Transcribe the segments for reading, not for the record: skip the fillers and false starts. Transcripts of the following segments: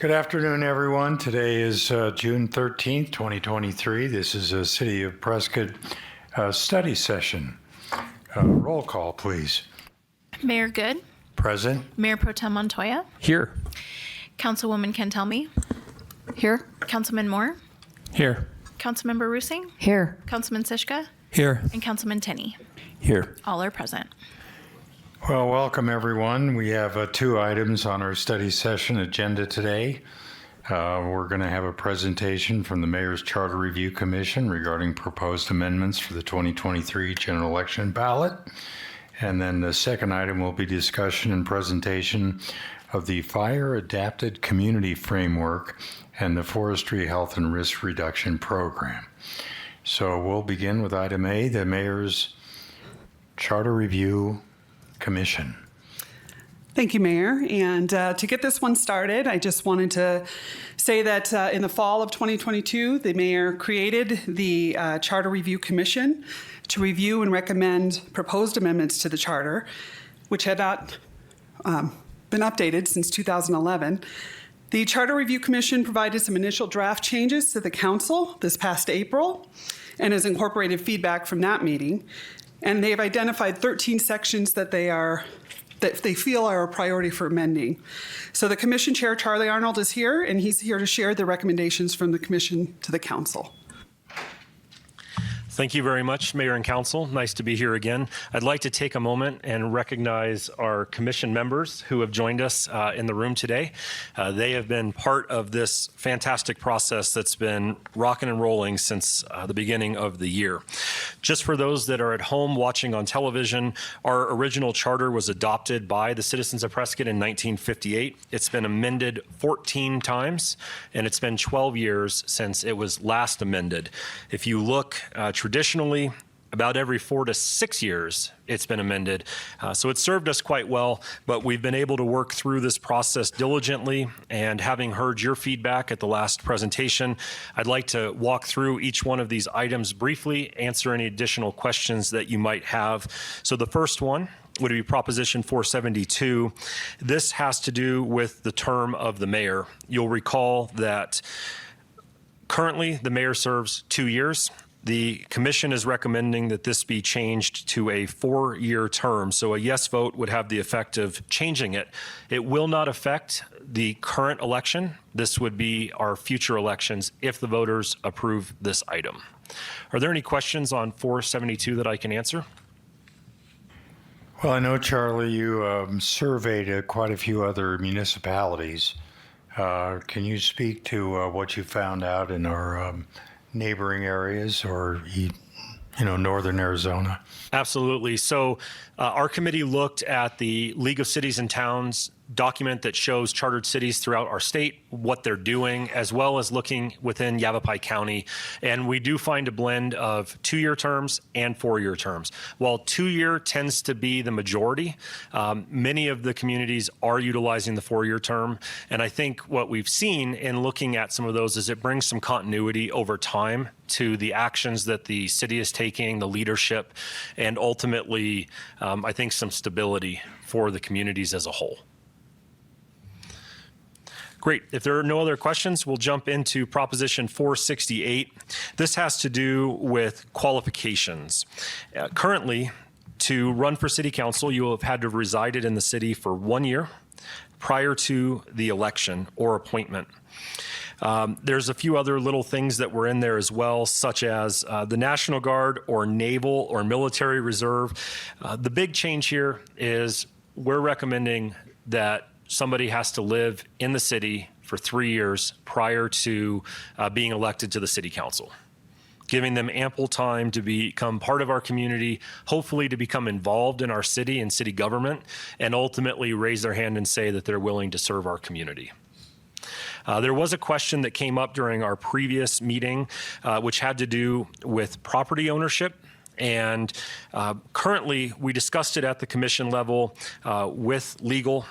Good afternoon, everyone. Today is June 13th, 2023. This is a City of Prescott study session. Roll call, please. Mayor Good. Present. Mayor Pro Tem Montoya. Here. Councilwoman Cantelmi. Here. Councilman Moore. Here. Councilmember Rusing. Here. Councilman Sischka. Here. And Councilman Tenney. Here. All are present. Well, welcome, everyone. We have 2 items on our study session agenda today. We're going to have a presentation from the Mayor's Charter Review Commission regarding proposed amendments for the 2023 general election ballot. And then the second item will be discussion and presentation of the Fire Adapted Community Framework and the Forestry Health and Risk Reduction Program. So we'll begin with item A, the Mayor's Charter Review Commission. Thank you, Mayor. And to get this one started, I just wanted to say that in the fall of 2022, the Mayor created the Charter Review Commission to review and recommend proposed amendments to the Charter, which had not been updated since 2011. The Charter Review Commission provided some initial draft changes to the Council this past April and has incorporated feedback from that meeting. And they have identified 13 sections that they feel are a priority for amending. So the Commission Chair, Charlie Arnold, is here, and he's here to share the recommendations from the Commission to the Council. Thank you very much, Mayor and Council. Nice to be here again. I'd like to take a moment and recognize our commission members who have joined us in the room today. They have been part of this fantastic process that's been rocking and rolling since the beginning of the year. Just for those that are at home watching on television, our original charter was adopted by the citizens of Prescott in 1958. It's been amended 14 times, and it's been 12 years since it was last amended. If you look traditionally, about every 4 to 6 years, it's been amended. So it served us quite well, but we've been able to work through this process diligently. And having heard your feedback at the last presentation, I'd like to walk through each one of these items briefly, answer any additional questions that you might have. So the first one would be Proposition 472. This has to do with the term of the mayor. You'll recall that currently the mayor serves 2 years. The commission is recommending that this be changed to a 4-year term. So a yes vote would have the effect of changing it. It will not affect the current election. This would be our future elections if the voters approve this item. Are there any questions on 472 that I can answer? Well, I know, Charlie, you surveyed quite a few other municipalities. Can you speak to what you found out in our neighboring areas or, northern Arizona? Absolutely. So our committee looked at the League of Cities and Towns document that shows chartered cities throughout our state, what they're doing, as well as looking within Yavapai County. And we do find a blend of 2-year terms and 4-year terms. While 2-year tends to be the majority, many of the communities are utilizing the 4-year term. And I think what we've seen in looking at some of those is it brings some continuity over time to the actions that the city is taking, the leadership, and ultimately, I think some stability for the communities as a whole. Great. If there are no other questions, we'll jump into Proposition 468. This has to do with qualifications. Currently, to run for city council, you will have had to have resided in the city for 1 year prior to the election or appointment. There's a few other little things that were in there as well, such as the National Guard or Naval or Military Reserve. The big change here is we're recommending that somebody has to live in the city for 3 years prior to being elected to the city council, giving them ample time to become part of our community, hopefully to become involved in our city and city government, and ultimately raise their hand and say that they're willing to serve our community. There was a question that came up during our previous meeting, which had to do with property ownership. And currently, we discussed it at the commission level with legal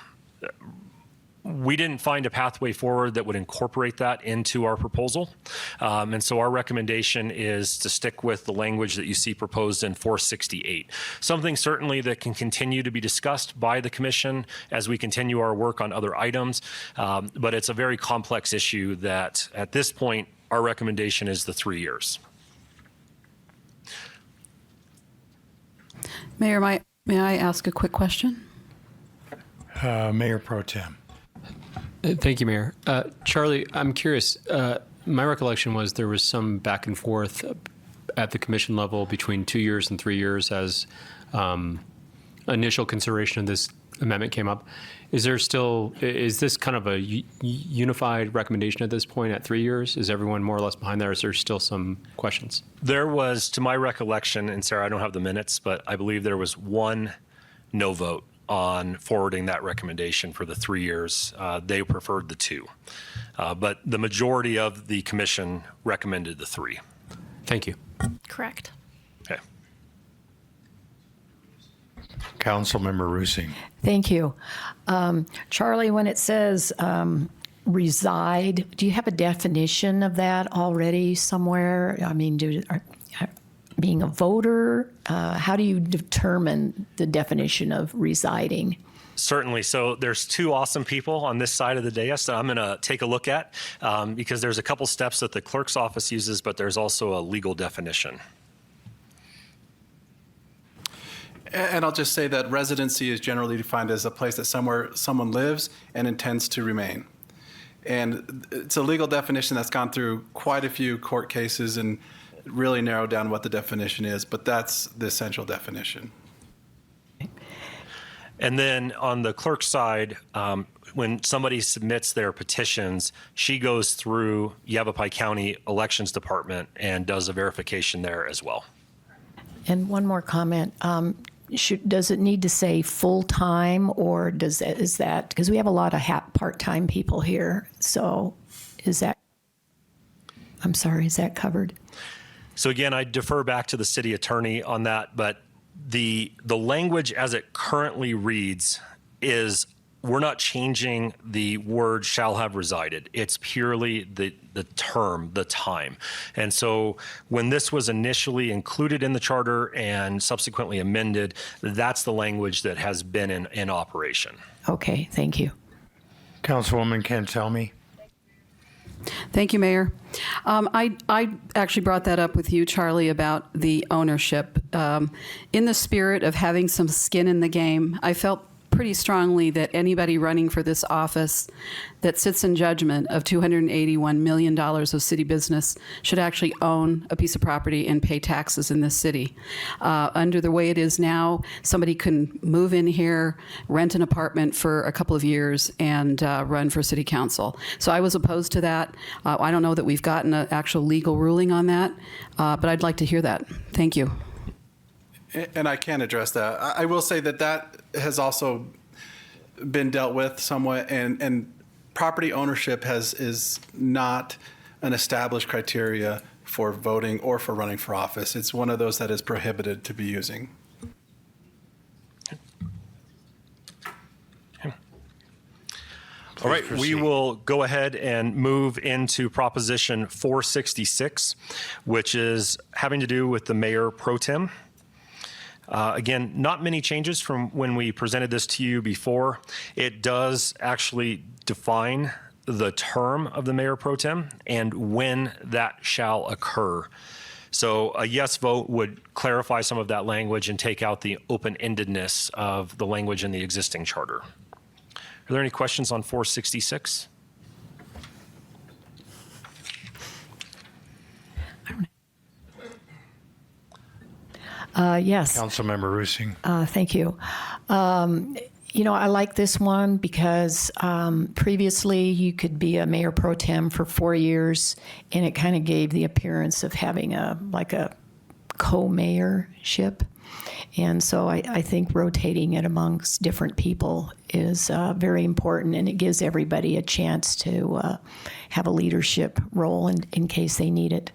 we didn't find a pathway forward that would incorporate that into our proposal. And so our recommendation is to stick with the language that you see proposed in 468. Something certainly that can continue to be discussed by the commission as we continue our work on other items. But it's a very complex issue that at this point, our recommendation is the 3 years. Mayor, may I ask a quick question? Mayor Pro Tem. Thank you, Mayor. Charlie, I'm curious. My recollection was there was some back and forth at the commission level between 2 years and 3 years as initial consideration of this amendment came up. Is this kind of a unified recommendation at this point at 3 years? Is everyone more or less behind there? Or is there still some questions? There was, to my recollection, and Sarah, I don't have the minutes, but I believe there was one no vote on forwarding that recommendation for the 3 years. They preferred the 2. But the majority of the commission recommended the 3. Thank you. Correct. Okay. Councilmember Rusing. Thank you. Charlie, when it says reside, do you have a definition of that already somewhere? I mean, being a voter, how do you determine the definition of residing? Certainly. So there's 2 awesome people on this side of the dais that I'm going to take a look at because there's a couple steps that the clerk's office uses, but there's also a legal definition. And I'll just say that residency is generally defined as a place that someone lives and intends to remain. And it's a legal definition that's gone through quite a few court cases and really narrowed down what the definition is, but that's the essential definition. And then on the clerk's side, when somebody submits their petitions, she goes through Yavapai County Elections Department and does a verification there as well. And one more comment. Does it need to say full-time, or is that, because we have a lot of part-time people here, so is that covered? So again, I defer back to the city attorney on that, but the language as it currently reads is we're not changing the word shall have resided. It's purely the term, the time. And so when this was initially included in the charter and subsequently amended, that's the language that has been in operation. Okay, thank you. Councilwoman Cantelmi. Thank you, Mayor. I actually brought that up with you, Charlie, about the ownership. In the spirit of having some skin in the game, I felt pretty strongly that anybody running for this office that sits in judgment of $281 million of city business should actually own a piece of property and pay taxes in this city. Under the way it is now, somebody can move in here, rent an apartment for a couple of years, and run for city council. So I was opposed to that. I don't know that we've gotten an actual legal ruling on that, but I'd like to hear that. Thank you. And I can address that. I will say that has also been dealt with somewhat, and property ownership is not an established criteria for voting or for running for office. It's one of those that is prohibited to be using. All right, proceed. we will go ahead and move into Proposition 466, which is having to do with the mayor pro tem. Again, not many changes from when we presented this to you before. It does actually define the term of the mayor pro tem and when that shall occur. So a yes vote would clarify some of that language and take out the open-endedness of the language in the existing charter. Are there any questions on 466? Yes. Councilmember Rusing. Thank you. I like this one because previously you could be a mayor pro tem for 4 years, and it kind of gave the appearance of having a co-mayorship. And so I think rotating it amongst different people is very important, and it gives everybody a chance to have a leadership role in case they need it.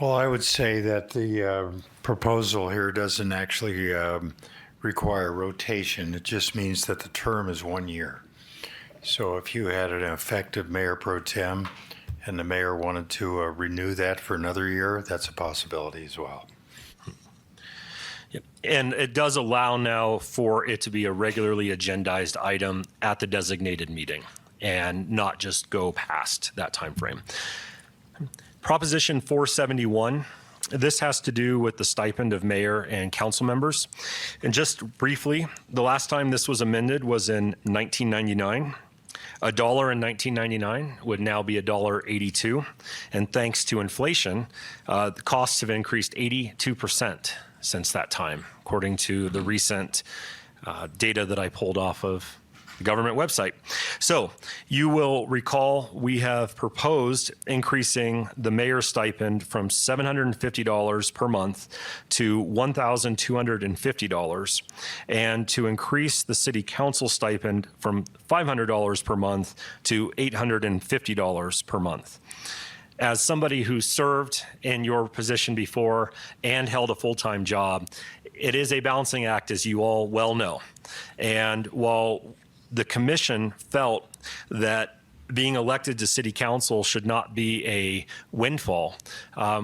Well, I would say that the proposal here doesn't actually require rotation. It just means that the term is 1 year. So if you had an effective mayor pro tem and the mayor wanted to renew that for another year, that's a possibility as well. Yep. And it does allow now for it to be a regularly agendized item at the designated meeting and not just go past that time frame. Proposition 471, this has to do with the stipend of mayor and council members. And just briefly, the last time this was amended was in 1999. $1 in 1999 would now be $1.82. And thanks to inflation, the costs have increased 82% since that time, according to the recent data that I pulled off of the government website. So you will recall we have proposed increasing the mayor's stipend from $750 per month to $1,250, and to increase the city council stipend from $500 per month to $850 per month. As somebody who served in your position before and held a full-time job, it is a balancing act, as you all well know. And while the commission felt that being elected to city council should not be a windfall,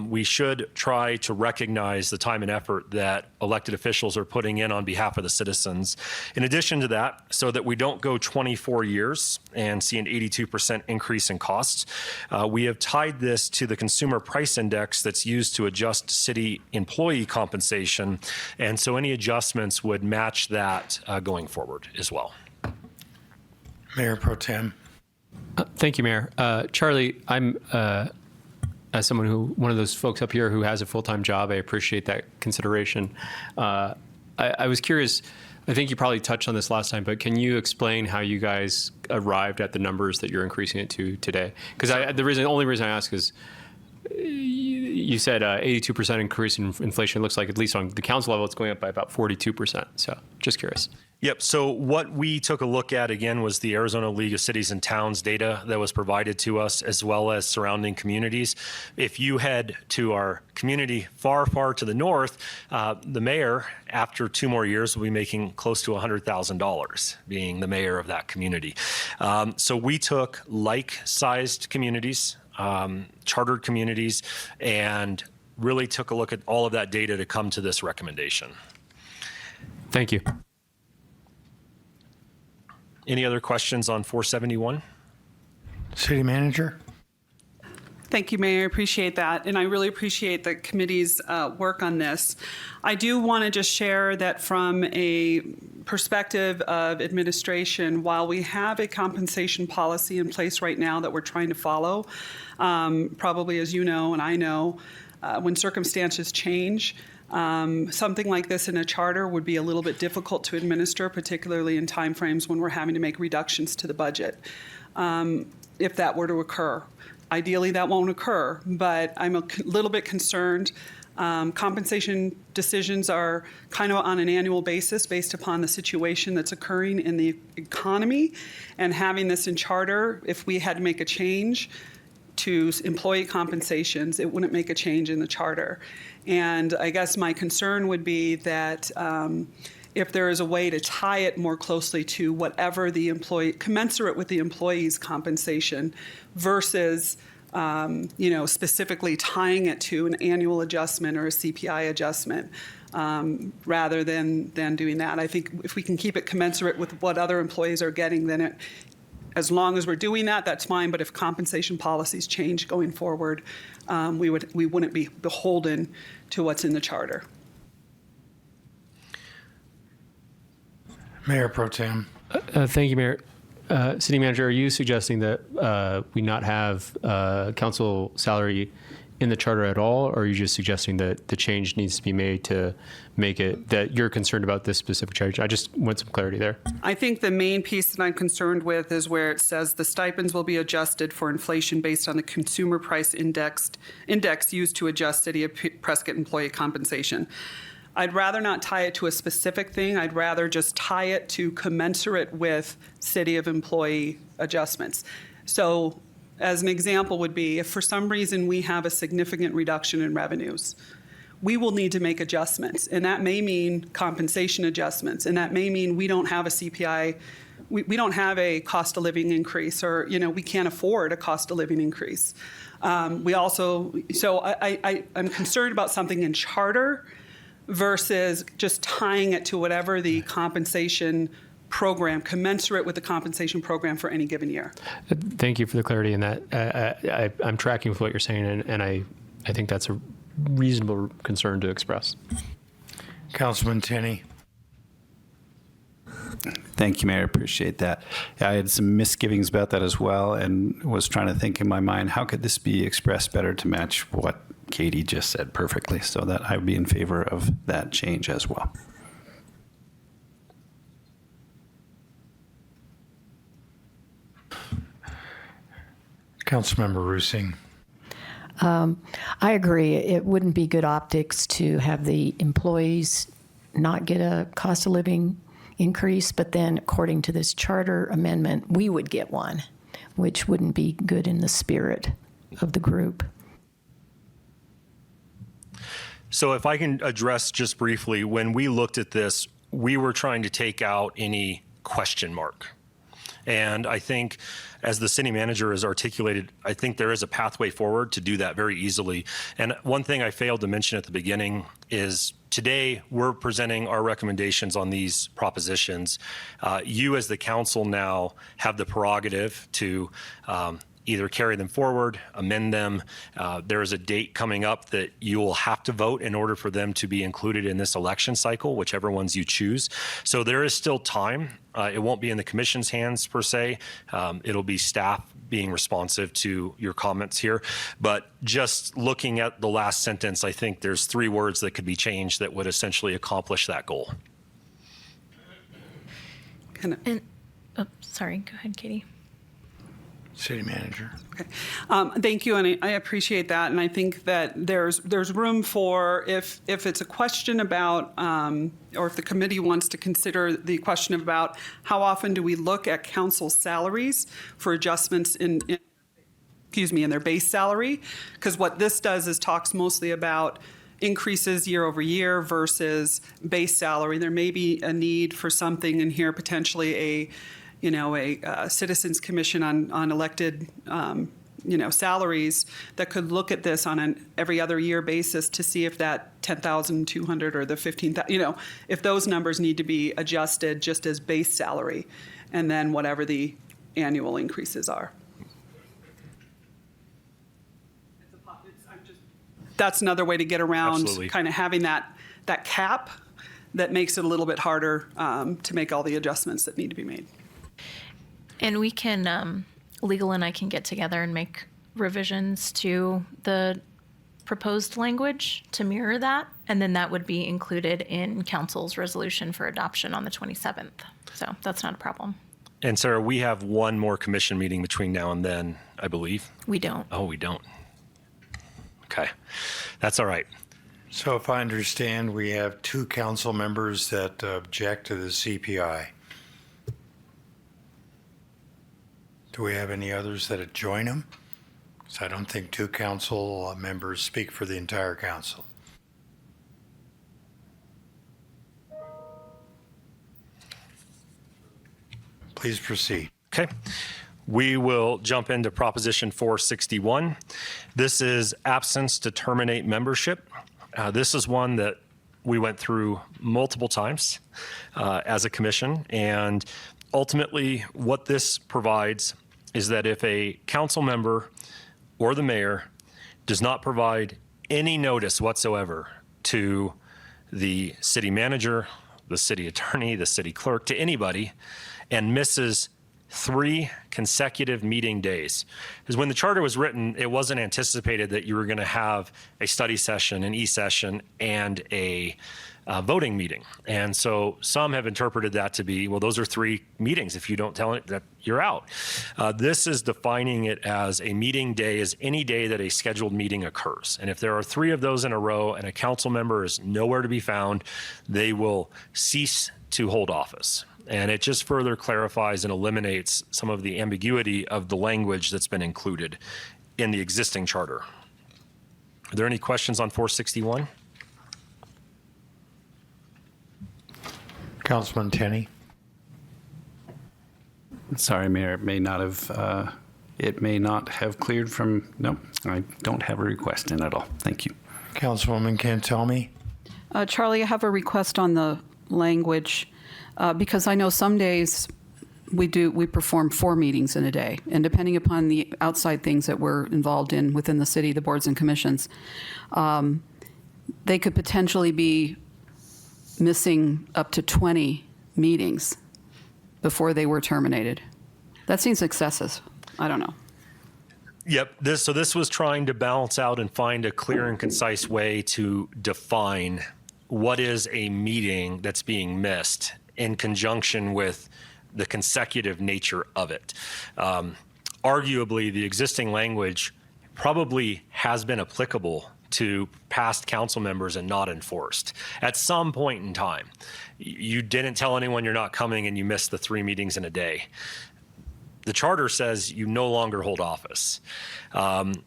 we should try to recognize the time and effort that elected officials are putting in on behalf of the citizens. In addition to that, so that we don't go 24 years and see an 82% increase in costs, we have tied this to the consumer price index that's used to adjust city employee compensation. And so any adjustments would match that going forward as well. Mayor Pro Tem. Thank you, Mayor. Charlie, I'm, as someone one of those folks up here who has a full-time job, I appreciate that consideration. I was curious, I think you probably touched on this last time, but can you explain how you guys arrived at the numbers that you're increasing it to today? Because the only reason I ask is you said 82% increase in inflation. It looks like, at least on the council level, it's going up by about 42%. So just curious. Yep. So what we took a look at, again, was the Arizona League of Cities and Towns data that was provided to us, as well as surrounding communities. If you head to our community far, far to the north, the mayor, after 2 more years, will be making close to $100,000 being the mayor of that community. So we took like-sized communities, chartered communities, and really took a look at all of that data to come to this recommendation. Thank you. Any other questions on 471? City Manager. Thank you, Mayor. I appreciate that. And I really appreciate the committee's work on this. I do want to just share that from a perspective of administration, while we have a compensation policy in place right now that we're trying to follow, probably as you know and I know, when circumstances change, something like this in a charter would be a little bit difficult to administer, particularly in timeframes when we're having to make reductions to the budget, if that were to occur. Ideally, that won't occur, but I'm a little bit concerned. Compensation decisions are kind of on an annual basis based upon the situation that's occurring in the economy, and having this in charter, if we had to make a change to employee compensations, it wouldn't make a change in the charter. And I guess my concern would be that if there is a way to tie it more closely to whatever the employee, commensurate with the employee's compensation, versus specifically tying it to an annual adjustment or a CPI adjustment, rather than doing that. I think if we can keep it commensurate with what other employees are getting, then as long as we're doing that, that's fine. But if compensation policies change going forward, we wouldn't be beholden to what's in the charter. Mayor Pro Tem. Thank you, Mayor. City Manager, are you suggesting that we not have council salary in the charter at all, or are you just suggesting that the change needs to be made to make it that you're concerned about this specific charge? I just want some clarity there. I think the main piece that I'm concerned with is where it says the stipends will be adjusted for inflation based on the consumer price index used to adjust City of Prescott employee compensation. I'd rather not tie it to a specific thing. I'd rather just tie it to commensurate with City of employee adjustments. So as an example would be, if for some reason we have a significant reduction in revenues, we will need to make adjustments. And that may mean compensation adjustments. And that may mean we don't have a CPI, we don't have a cost of living increase, or, we can't afford a cost of living increase. I'm concerned about something in charter versus just tying it to whatever the compensation program, commensurate with the compensation program for any given year. Thank you for the clarity in that. I'm tracking with what you're saying, and I think that's a reasonable concern to express. Councilman Tenney. Thank you, Mayor. Appreciate that. I had some misgivings about that as well, and was trying to think in my mind, how could this be expressed better to match what Katie just said perfectly, so that I would be in favor of that change as well. Councilmember Rusing. I agree. It wouldn't be good optics to have the employees not get a cost of living increase, but then according to this charter amendment, we would get one, which wouldn't be good in the spirit of the group. So if I can address just briefly, when we looked at this, we were trying to take out any question mark. And I think, as the city manager has articulated, I think there is a pathway forward to do that very easily. And one thing I failed to mention at the beginning is today we're presenting our recommendations on these propositions. You as the council now have the prerogative to either carry them forward, amend them. There is a date coming up that you will have to vote in order for them to be included in this election cycle, whichever ones you choose. So there is still time. It won't be in the commission's hands per se. It'll be staff being responsive to your comments here. But just looking at the last sentence, I think there's 3 words that could be changed that would essentially accomplish that goal. Sorry, go ahead, Katie. City manager. Okay. Thank you, and I appreciate that. And I think that there's room for, if it's a question about, or if the committee wants to consider the question about how often do we look at council salaries for adjustments in their base salary, because what this does is talks mostly about increases year over year versus base salary. There may be a need for something in here, potentially a citizens commission on elected, salaries that could look at this on an every other year basis to see if that 10,200 or the 15,000, if those numbers need to be adjusted just as base salary, and then whatever the annual increases are. That's another way to get around Absolutely. kind of having that cap that makes it a little bit harder to make all the adjustments that need to be made. And we can, legal and I can get together and make revisions to the proposed language to mirror that. And then that would be included in council's resolution for adoption on the 27th. So that's not a problem. And Sarah, we have one more commission meeting between now and then, I believe. We don't. Oh, we don't. Okay, that's all right. So if I understand, we have 2 council members that object to the CPI. Do we have any others that join them? Because I don't think 2 council members speak for the entire council. Please proceed. Okay. We will jump into Proposition 461. This is absence to terminate membership. This is one that we went through multiple times as a commission. And ultimately, what this provides is that if a council member or the mayor does not provide any notice whatsoever to the city manager, the city attorney, the city clerk, to anybody, and misses 3 consecutive meeting days. Because when the charter was written, it wasn't anticipated that you were going to have a study session, an e-session, and a voting meeting. And so some have interpreted that to be, well, those are 3 meetings. If you don't tell it, that you're out. This is defining it as a meeting day is any day that a scheduled meeting occurs. And if there are 3 of those in a row and a council member is nowhere to be found, they will cease to hold office. And it just further clarifies and eliminates some of the ambiguity of the language that's been included in the existing charter. Are there any questions on 461? Councilman Tenney. Sorry, Mayor, it may not have cleared from, no, I don't have a request in at all. Thank you. Councilwoman Cantelmi. Charlie, I have a request on the language because I know some days we perform 4 meetings in a day, and depending upon the outside things that we're involved in within the city, the boards and commissions, they could potentially be missing up to 20 meetings before they were terminated. That seems excessive. I don't know. Yep. This was trying to balance out and find a clear and concise way to define what is a meeting that's being missed in conjunction with the consecutive nature of it. Arguably, the existing language probably has been applicable to past council members and not enforced. At some point in time, you didn't tell anyone you're not coming and you missed the 3 meetings in a day. The charter says you no longer hold office. On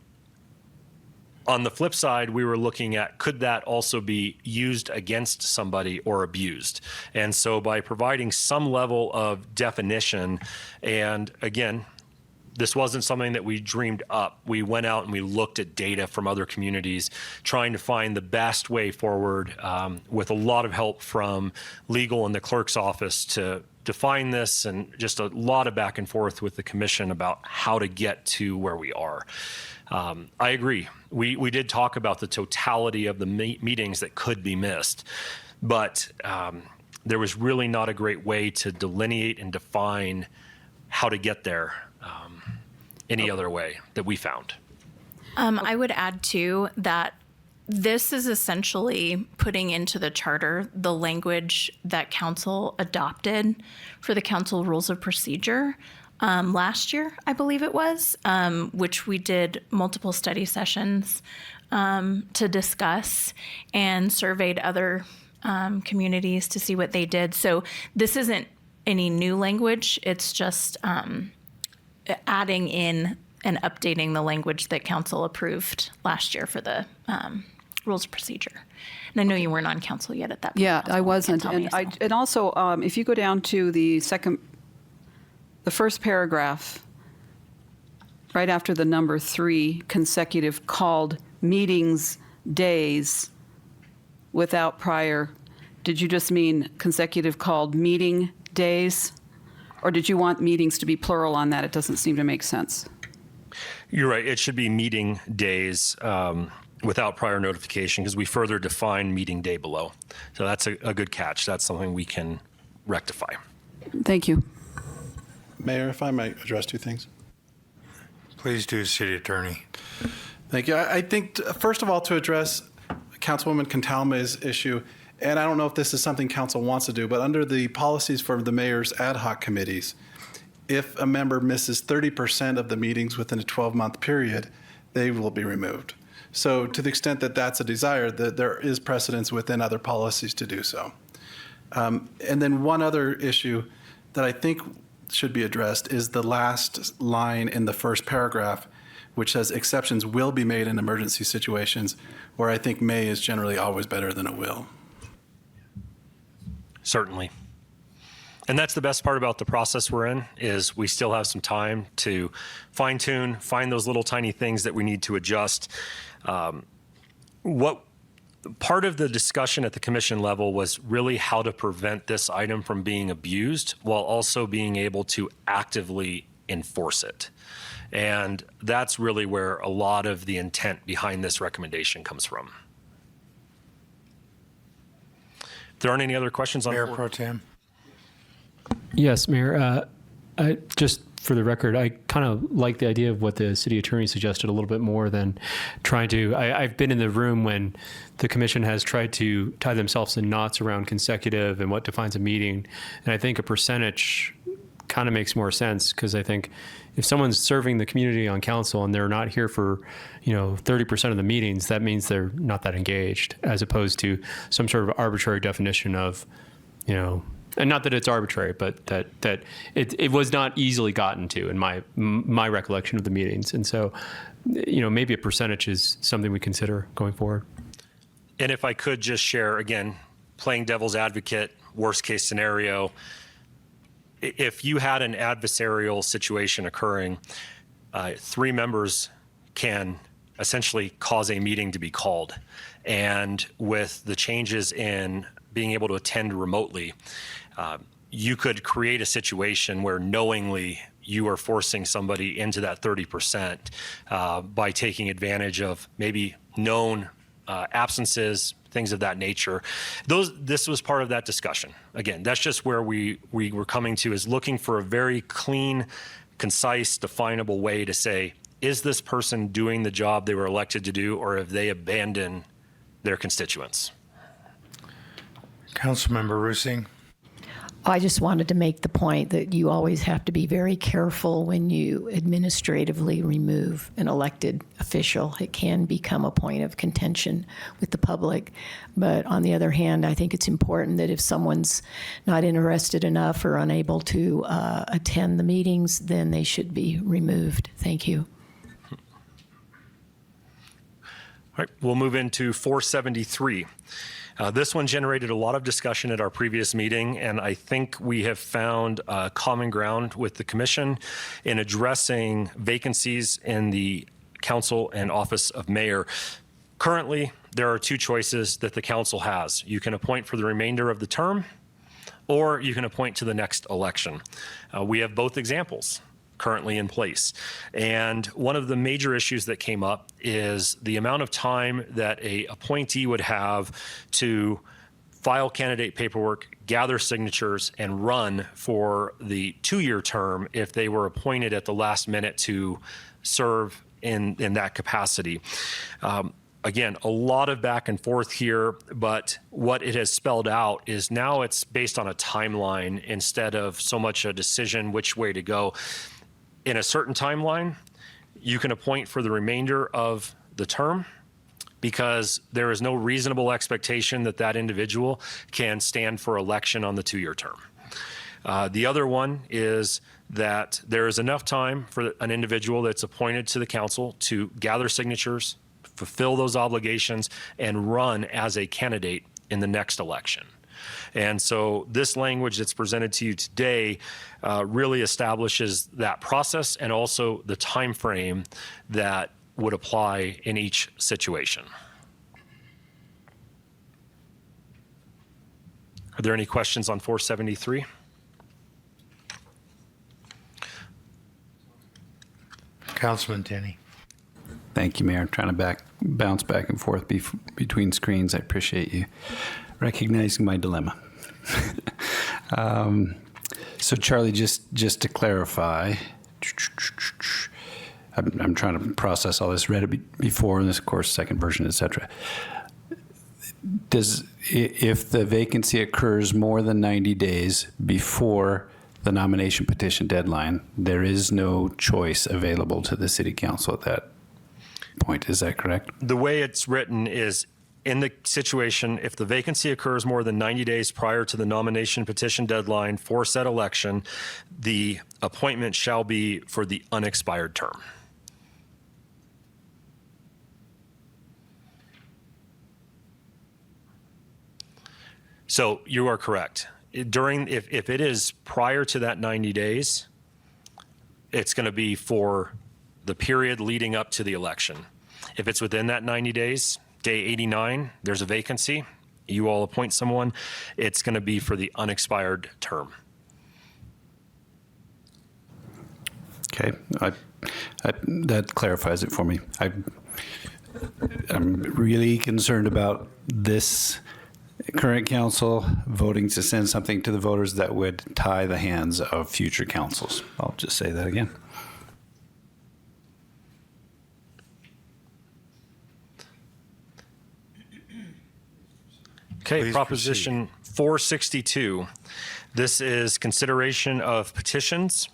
the flip side, we were looking at, could that also be used against somebody or abused? And so by providing some level of definition, and again, this wasn't something that we dreamed up. We went out and we looked at data from other communities, trying to find the best way forward with a lot of help from legal and the clerk's office to define this, and just a lot of back and forth with the commission about how to get to where we are. I agree. We did talk about the totality of the meetings that could be missed, but there was really not a great way to delineate and define how to get there any other way that we found. I would add too that this is essentially putting into the charter the language that council adopted for the council rules of procedure last year, I believe it was, which we did multiple study sessions to discuss and surveyed other communities to see what they did. So this isn't any new language. It's just adding in and updating the language that council approved last year for the rules of procedure. And I know you weren't on council yet at that point. Yeah, I Councilwoman wasn't. Cantelmi, And also, if you go down to the first paragraph, right after the number 3, consecutive called meetings days without prior, did you just mean consecutive called meeting days? Or did you want meetings to be plural on that? It doesn't seem to make sense. You're right. It should be meeting days without prior notification, because we further define meeting day below. So that's a good catch. That's something we can rectify. Thank you. Mayor, if I might address 2 things. Please do, City Attorney. Thank you. I think, first of all, to address Councilwoman Cantalme's issue, and I don't know if this is something council wants to do, but under the policies for the mayor's ad hoc committees, if a member misses 30% of the meetings within a 12-month period, they will be removed. So to the extent that that's a desire, that there is precedence within other policies to do so. And then one other issue that I think should be addressed is the last line in the first paragraph, which says exceptions will be made in emergency situations, where I think may is generally always better than a will. Certainly. And that's the best part about the process we're in, is we still have some time to fine tune, find those little tiny things that we need to adjust. What part of the discussion at the commission level was really how to prevent this item from being abused while also being able to actively enforce it. And that's really where a lot of the intent behind this recommendation comes from. If there aren't any other questions on Mayor Pro Tem. Yes, Mayor. Just for the record, I kind of like the idea of what the city attorney suggested a little bit more than trying to. I've been in the room when the commission has tried to tie themselves in knots around consecutive and what defines a meeting. And I think a percentage kind of makes more sense, because I think if someone's serving the community on council and they're not here for, 30% of the meetings, that means they're not that engaged, as opposed to some sort of arbitrary definition of, and not that it's arbitrary, but that it was not easily gotten to in my recollection of the meetings. And so, maybe a percentage is something we consider going forward. And if I could just share, again, playing devil's advocate, worst case scenario, if you had an adversarial situation occurring, 3 members can essentially cause a meeting to be called. And with the changes in being able to attend remotely, you could create a situation where knowingly you are forcing somebody into that 30% by taking advantage of maybe known absences, things of that nature. This was part of that discussion. Again, that's just where we were coming to, is looking for a very clean, concise, definable way to say, is this person doing the job they were elected to do, or have they abandoned their constituents? Councilmember Rusing. I just wanted to make the point that you always have to be very careful when you administratively remove an elected official. It can become a point of contention with the public. But on the other hand, I think it's important that if someone's not interested enough or unable to attend the meetings, then they should be removed. Thank you. All right, we'll move into 473. This one generated a lot of discussion at our previous meeting, and I think we have found common ground with the commission in addressing vacancies in the council and office of mayor. Currently, there are 2 choices that the council has. You can appoint for the remainder of the term, or you can appoint to the next election. We have both examples currently in place. And one of the major issues that came up is the amount of time that a appointee would have to file candidate paperwork, gather signatures, and run for the 2-year term if they were appointed at the last minute to serve in that capacity. Again, a lot of back and forth here, but what it has spelled out is now it's based on a timeline instead of so much a decision which way to go. In a certain timeline, you can appoint for the remainder of the term because there is no reasonable expectation that that individual can stand for election on the 2-year term. The other one is that there is enough time for an individual that's appointed to the council to gather signatures, fulfill those obligations, and run as a candidate in the next election. And so this language that's presented to you today really establishes that process and also the time frame that would apply in each situation. Are there any questions on 473? Councilman Tenney. Thank you, Mayor. I'm trying to bounce back and forth between screens. I appreciate you recognizing my dilemma. So Charlie, just to clarify, I'm trying to process all this. Read it before, and this, of course, second version, etc. If the vacancy occurs more than 90 days before the nomination petition deadline, there is no choice available to the city council at that point. Is that correct? The way it's written is, in the situation, if the vacancy occurs more than 90 days prior to the nomination petition deadline for said election, the appointment shall be for the unexpired term. So you are correct. If it is prior to that 90 days, it's going to be for the period leading up to the election. If it's within that 90 days, day 89, there's a vacancy, you all appoint someone, it's going to be for the unexpired term. Okay, that clarifies it for me. I'm really concerned about this current council voting to send something to the voters that would tie the hands of future councils. I'll just say that again. Okay, Please Proposition 462. This is consideration of petitions.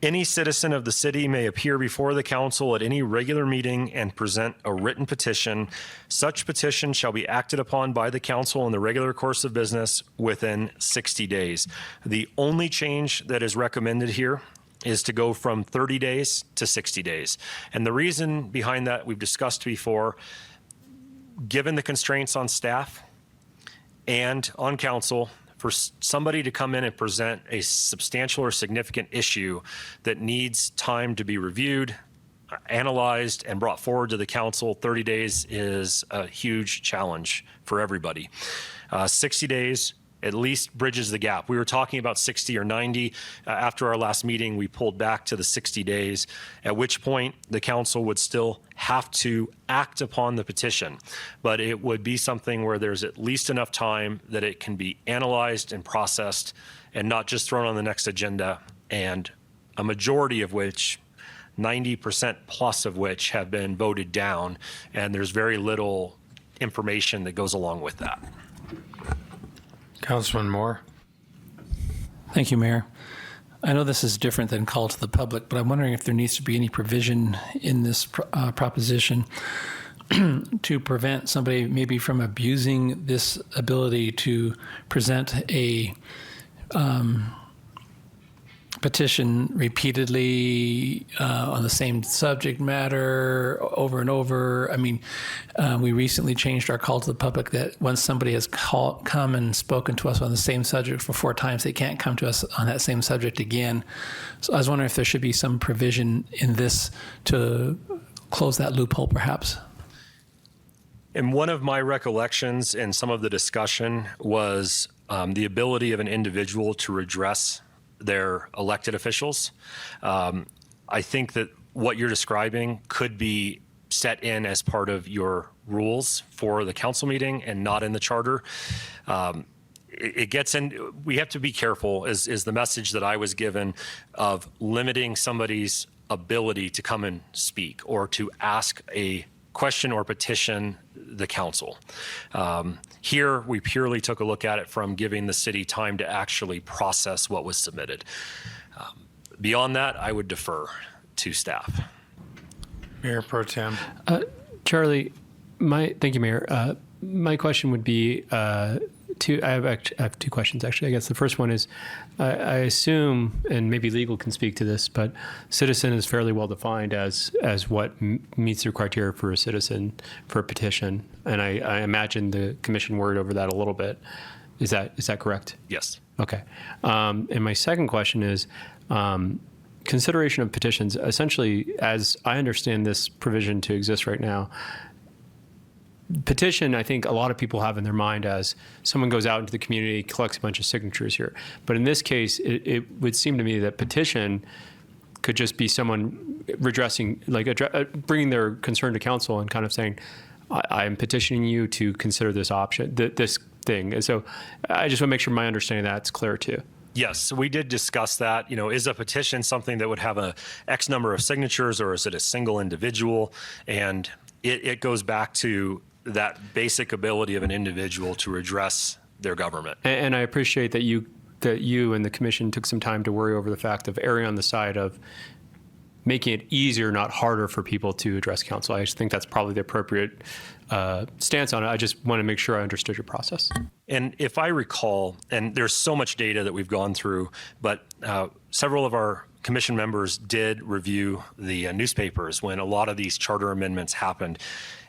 Any citizen of the city may appear before the council at any regular meeting and present a written petition. Such petition shall be acted upon by the council in the regular course of business within 60 days. The only change that is recommended here is to go from 30 days to 60 days. And the reason behind that we've discussed before, given the constraints on staff and on council for somebody to come in and present a substantial or significant issue that needs time to be reviewed, analyzed, and brought forward to the council, 30 days is a huge challenge for everybody. 60 days at least bridges the gap. We were talking about 60 or 90. After our last meeting, we pulled back to the 60 days, at which point the council would still have to act upon the petition. But it would be something where there's at least enough time that it can be analyzed and processed and not just thrown on the next agenda, and a majority of which, 90% plus of which, have been voted down, and there's very little information that goes along with that. Councilman Moore? Thank you, Mayor. I know this is different than call to the public, but I'm wondering if there needs to be any provision in this proposition to prevent somebody maybe from abusing this ability to present a petition repeatedly on the same subject matter over and over. I mean, we recently changed our call to the public that once somebody has come and spoken to us on the same subject for 4 times, they can't come to us on that same subject again. So I was wondering if there should be some provision in this to close that loophole, perhaps. And one of my recollections in some of the discussion was the ability of an individual to redress their elected officials. I think that what you're describing could be set in as part of your rules for the council meeting and not in the charter. It gets in, we have to be careful, is the message that I was given, of limiting somebody's ability to come and speak or to ask a question or petition the council. Here, we purely took a look at it from giving the city time to actually process what was submitted. Beyond that, I would defer to staff. Mayor Pro Tem? Charlie, thank you, Mayor. My question would be I have 2 questions, actually. I guess the first one is, I assume, and maybe legal can speak to this, but citizen is fairly well defined as what meets the criteria for a citizen for a petition. And I imagine the commission worried over that a little bit. Is that correct? Yes. Okay. And my second question is, consideration of petitions. Essentially, as I understand this provision to exist right now, petition, I think a lot of people have in their mind as someone goes out into the community, collects a bunch of signatures here. But in this case, it would seem to me that petition could just be someone redressing, like bringing their concern to council and kind of saying, I am petitioning you to consider this option, this thing. And so I just want to make sure my understanding of that's clear too. Yes, we did discuss that. Is a petition something that would have a X number of signatures, or is it a single individual? And it goes back to that basic ability of an individual to redress their government. And I appreciate that you and the commission took some time to worry over the fact of erring on the side of making it easier, not harder, for people to address council. I just think that's probably the appropriate stance on it. I just want to make sure I understood your process. And if I recall, and there's so much data that we've gone through, but several of our commission members did review the newspapers when a lot of these charter amendments happened.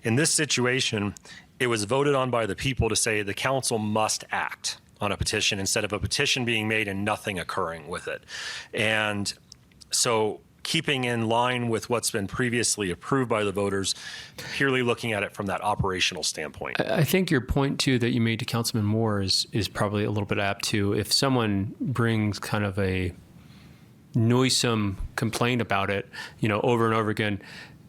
In this situation, it was voted on by the people to say the council must act on a petition instead of a petition being made and nothing occurring with it. And so keeping in line with what's been previously approved by the voters, purely looking at it from that operational standpoint. I think your point, too, that you made to Councilman Moore is probably a little bit apt, too. If someone brings kind of a noisome complaint about it, over and over again,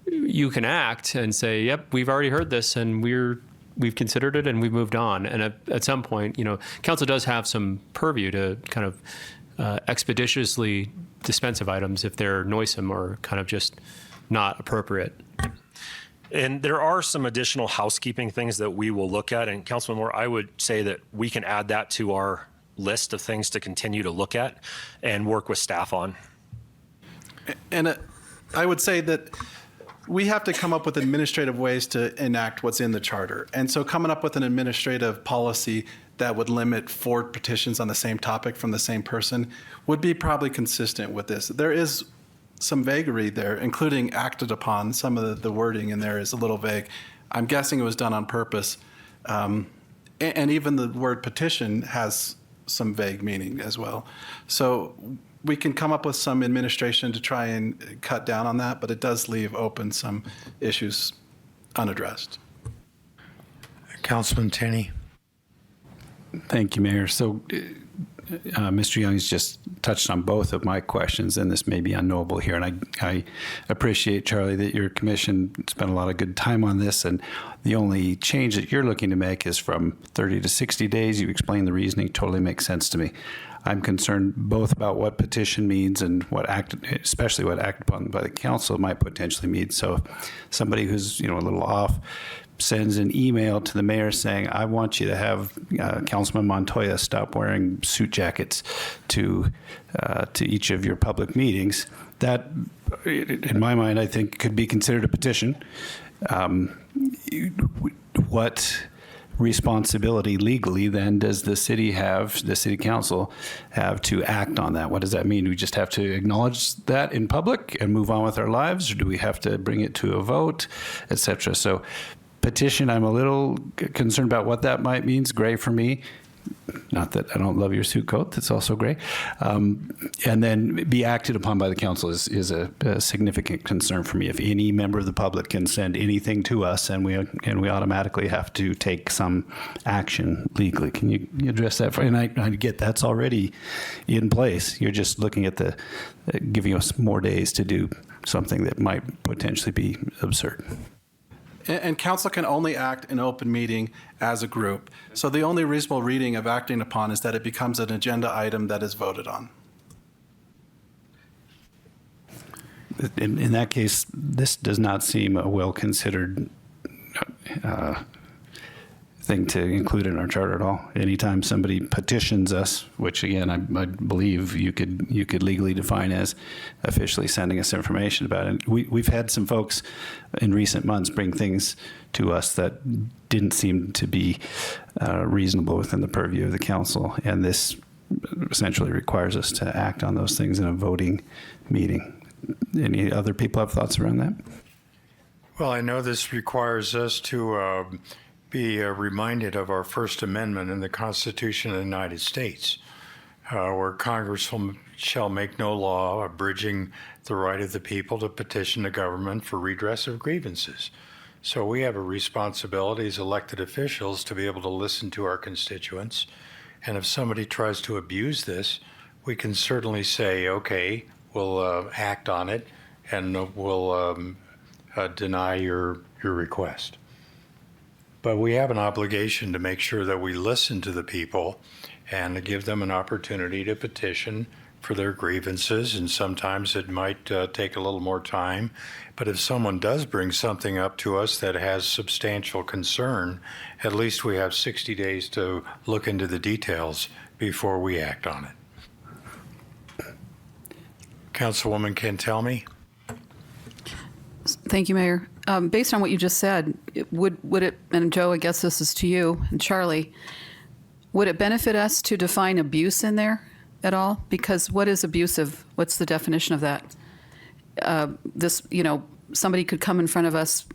you can act and say, yep, we've already heard this and we've considered it and we've moved on. And at some point, council does have some purview to kind of expeditiously dispense of items if they're noisome or kind of just not appropriate. And there are some additional housekeeping things that we will look at. And Councilman Moore, I would say that we can add that to our list of things to continue to look at and work with staff on. And I would say that we have to come up with administrative ways to enact what's in the charter. And so coming up with an administrative policy that would limit 4 petitions on the same topic from the same person would be probably consistent with this. There is some vagary there, including acted upon. Some of the wording in there is a little vague. I'm guessing it was done on purpose. And even the word petition has some vague meaning as well. So we can come up with some administration to try and cut down on that, but it does leave open some issues unaddressed. Councilman Tenney. Thank you, Mayor. So Mr. Young's just touched on both of my questions, and this may be unknowable here. And I appreciate, Charlie, that your commission spent a lot of good time on this. And the only change that you're looking to make is from 30 to 60 days. You explained the reasoning, totally makes sense to me. I'm concerned both about what petition means and especially what act upon by the council might potentially mean. So if somebody who's a little off sends an email to the mayor saying, I want you to have Councilman Montoya stop wearing suit jackets to each of your public meetings, that, in my mind, I think could be considered a petition. What responsibility legally then does the city council have to act on that? What does that mean? Do we just have to acknowledge that in public and move on with our lives, or do we have to bring it to a vote, et cetera? So petition, I'm a little concerned about what that might mean. It's gray for me. Not that I don't love your suit coat, that's also gray. And then be acted upon by the council is a significant concern for me. If any member of the public can send anything to us and we automatically have to take some action legally. Can you address that? And I get that's already in place. You're just looking at giving us more days to do something that might potentially be absurd. And council can only act in open meeting as a group. So the only reasonable reading of acting upon is that it becomes an agenda item that is voted on. In that case, this does not seem a well-considered thing to include in our charter at all. Anytime somebody petitions us, which again I believe you could legally define as officially sending us information about it. We've had some folks in recent months bring things to us that didn't seem to be reasonable within the purview of the council, and this essentially requires us to act on those things in a voting meeting. Any other people have thoughts around that? Well, I know this requires us to be reminded of our First Amendment in the Constitution of the United States, where Congress shall make no law abridging the right of the people to petition the government for redress of grievances. So we have a responsibility as elected officials to be able to listen to our constituents. And if somebody tries to abuse this, we can certainly say, okay, we'll act on it and we'll deny your request. But we have an obligation to make sure that we listen to the people and to give them an opportunity to petition for their grievances. And sometimes it might take a little more time. But if someone does bring something up to us that has substantial concern, at least we have 60 days to look into the details before we act on it. Councilwoman Cantelmi? Thank you, Mayor. Based on what you just said, would it, and Joe, I guess this is to you, and Charlie, would it benefit us to define abuse in there at all? Because what is abusive? What's the definition of that? Somebody could come in front of us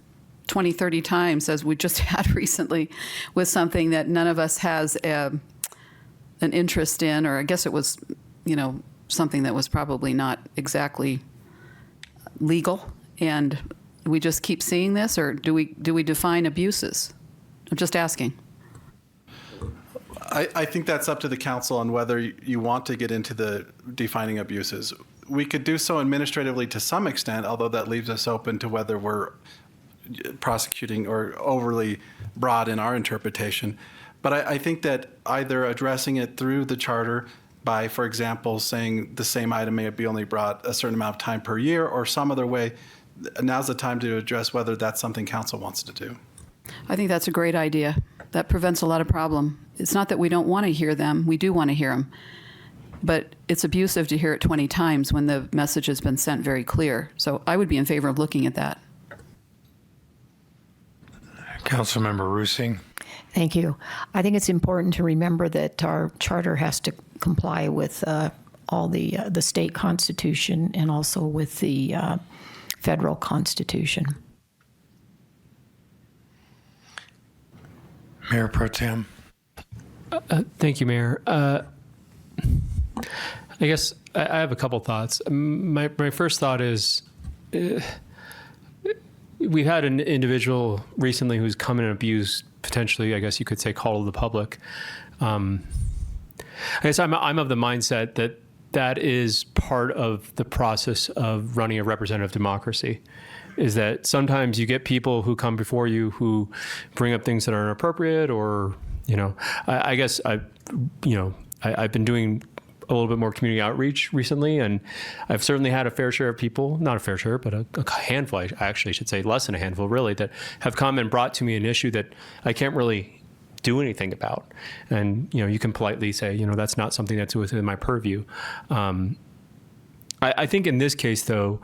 20, 30 times, as we just had recently, with something that none of us has an interest in, or I guess it was, something that was probably not exactly legal, and we just keep seeing this, or do we define abuses? I'm just asking. I think that's up to the council on whether you want to get into the defining abuses. We could do so administratively to some extent, although that leaves us open to whether we're prosecuting or overly broad in our interpretation. But I think that either addressing it through the charter by, for example, saying the same item may be only brought a certain amount of time per year, or some other way, now's the time to address whether that's something council wants to do. I think that's a great idea. That prevents a lot of problem. It's not that we don't want to hear them. We do want to hear them. But it's abusive to hear it 20 times when the message has been sent very clear. So I would be in favor of looking at that. Councilmember Rusing? Thank you. I think it's important to remember that our charter has to comply with all the state constitution and also with the federal constitution. Mayor Pro Tem? Thank you, Mayor. I guess I have a couple thoughts. My first thought is we've had an individual recently who's come in and abused, potentially, I guess you could say, call to the public. I guess I'm of the mindset that that is part of the process of running a representative democracy, is that sometimes you get people who come before you who bring up things that are inappropriate, or, I guess I've been doing a little bit more community outreach recently, and I've certainly had a fair share of people, not a fair share, but a handful, I actually should say less than a handful really, that have come and brought to me an issue that I can't really do anything about. And, you can politely say, that's not something that's within my purview. I think in this case, though,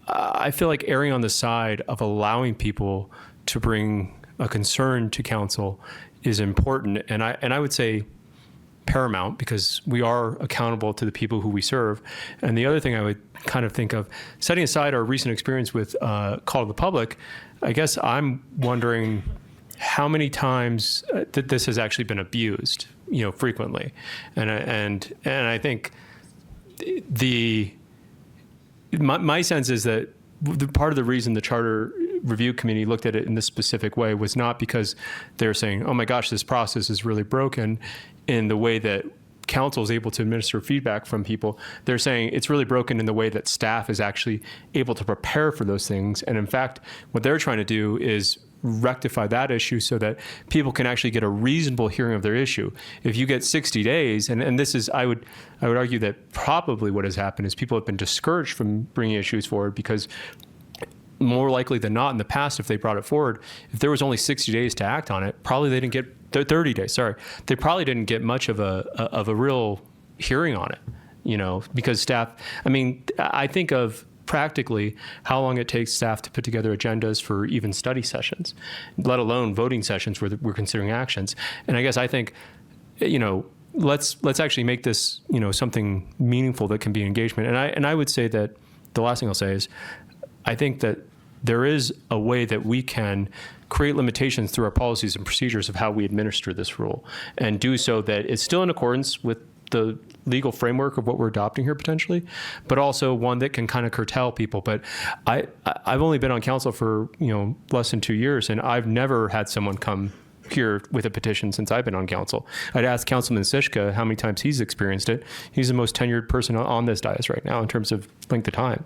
I feel like erring on the side of allowing people to bring a concern to council is important. And I would say paramount, because we are accountable to the people who we serve. And the other thing I would kind of think of, setting aside our recent experience with Call to the Public, I guess I'm wondering how many times that this has actually been abused, frequently. And I think my sense is that part of the reason the Charter Review Committee looked at it in this specific way was not because they're saying, oh my gosh, this process is really broken in the way that council is able to administer feedback from people. They're saying it's really broken in the way that staff is actually able to prepare for those things. And in fact, what they're trying to do is rectify that issue so that people can actually get a reasonable hearing of their issue. If you get 60 days, and this is, I would argue that probably what has happened is people have been discouraged from bringing issues forward, because more likely than not in the past, if they brought it forward, if there was only 60 days to act on it, probably they didn't get 30 days, sorry. They probably didn't get much of a real hearing on it, because staff, I think of practically how long it takes staff to put together agendas for even study sessions, let alone voting sessions where we're considering actions. And I guess I think, let's actually make this, something meaningful that can be engagement. And I would say that the last thing I'll say is, I think that there is a way that we can create limitations through our policies and procedures of how we administer this rule, and do so that it's still in accordance with the legal framework of what we're adopting here potentially, but also one that can kind of curtail people. But I've only been on council for less than 2 years, and I've never had someone come here with a petition since I've been on council. I'd ask Councilman Sishka how many times he's experienced it. He's the most tenured person on this dais right now in terms of length of time.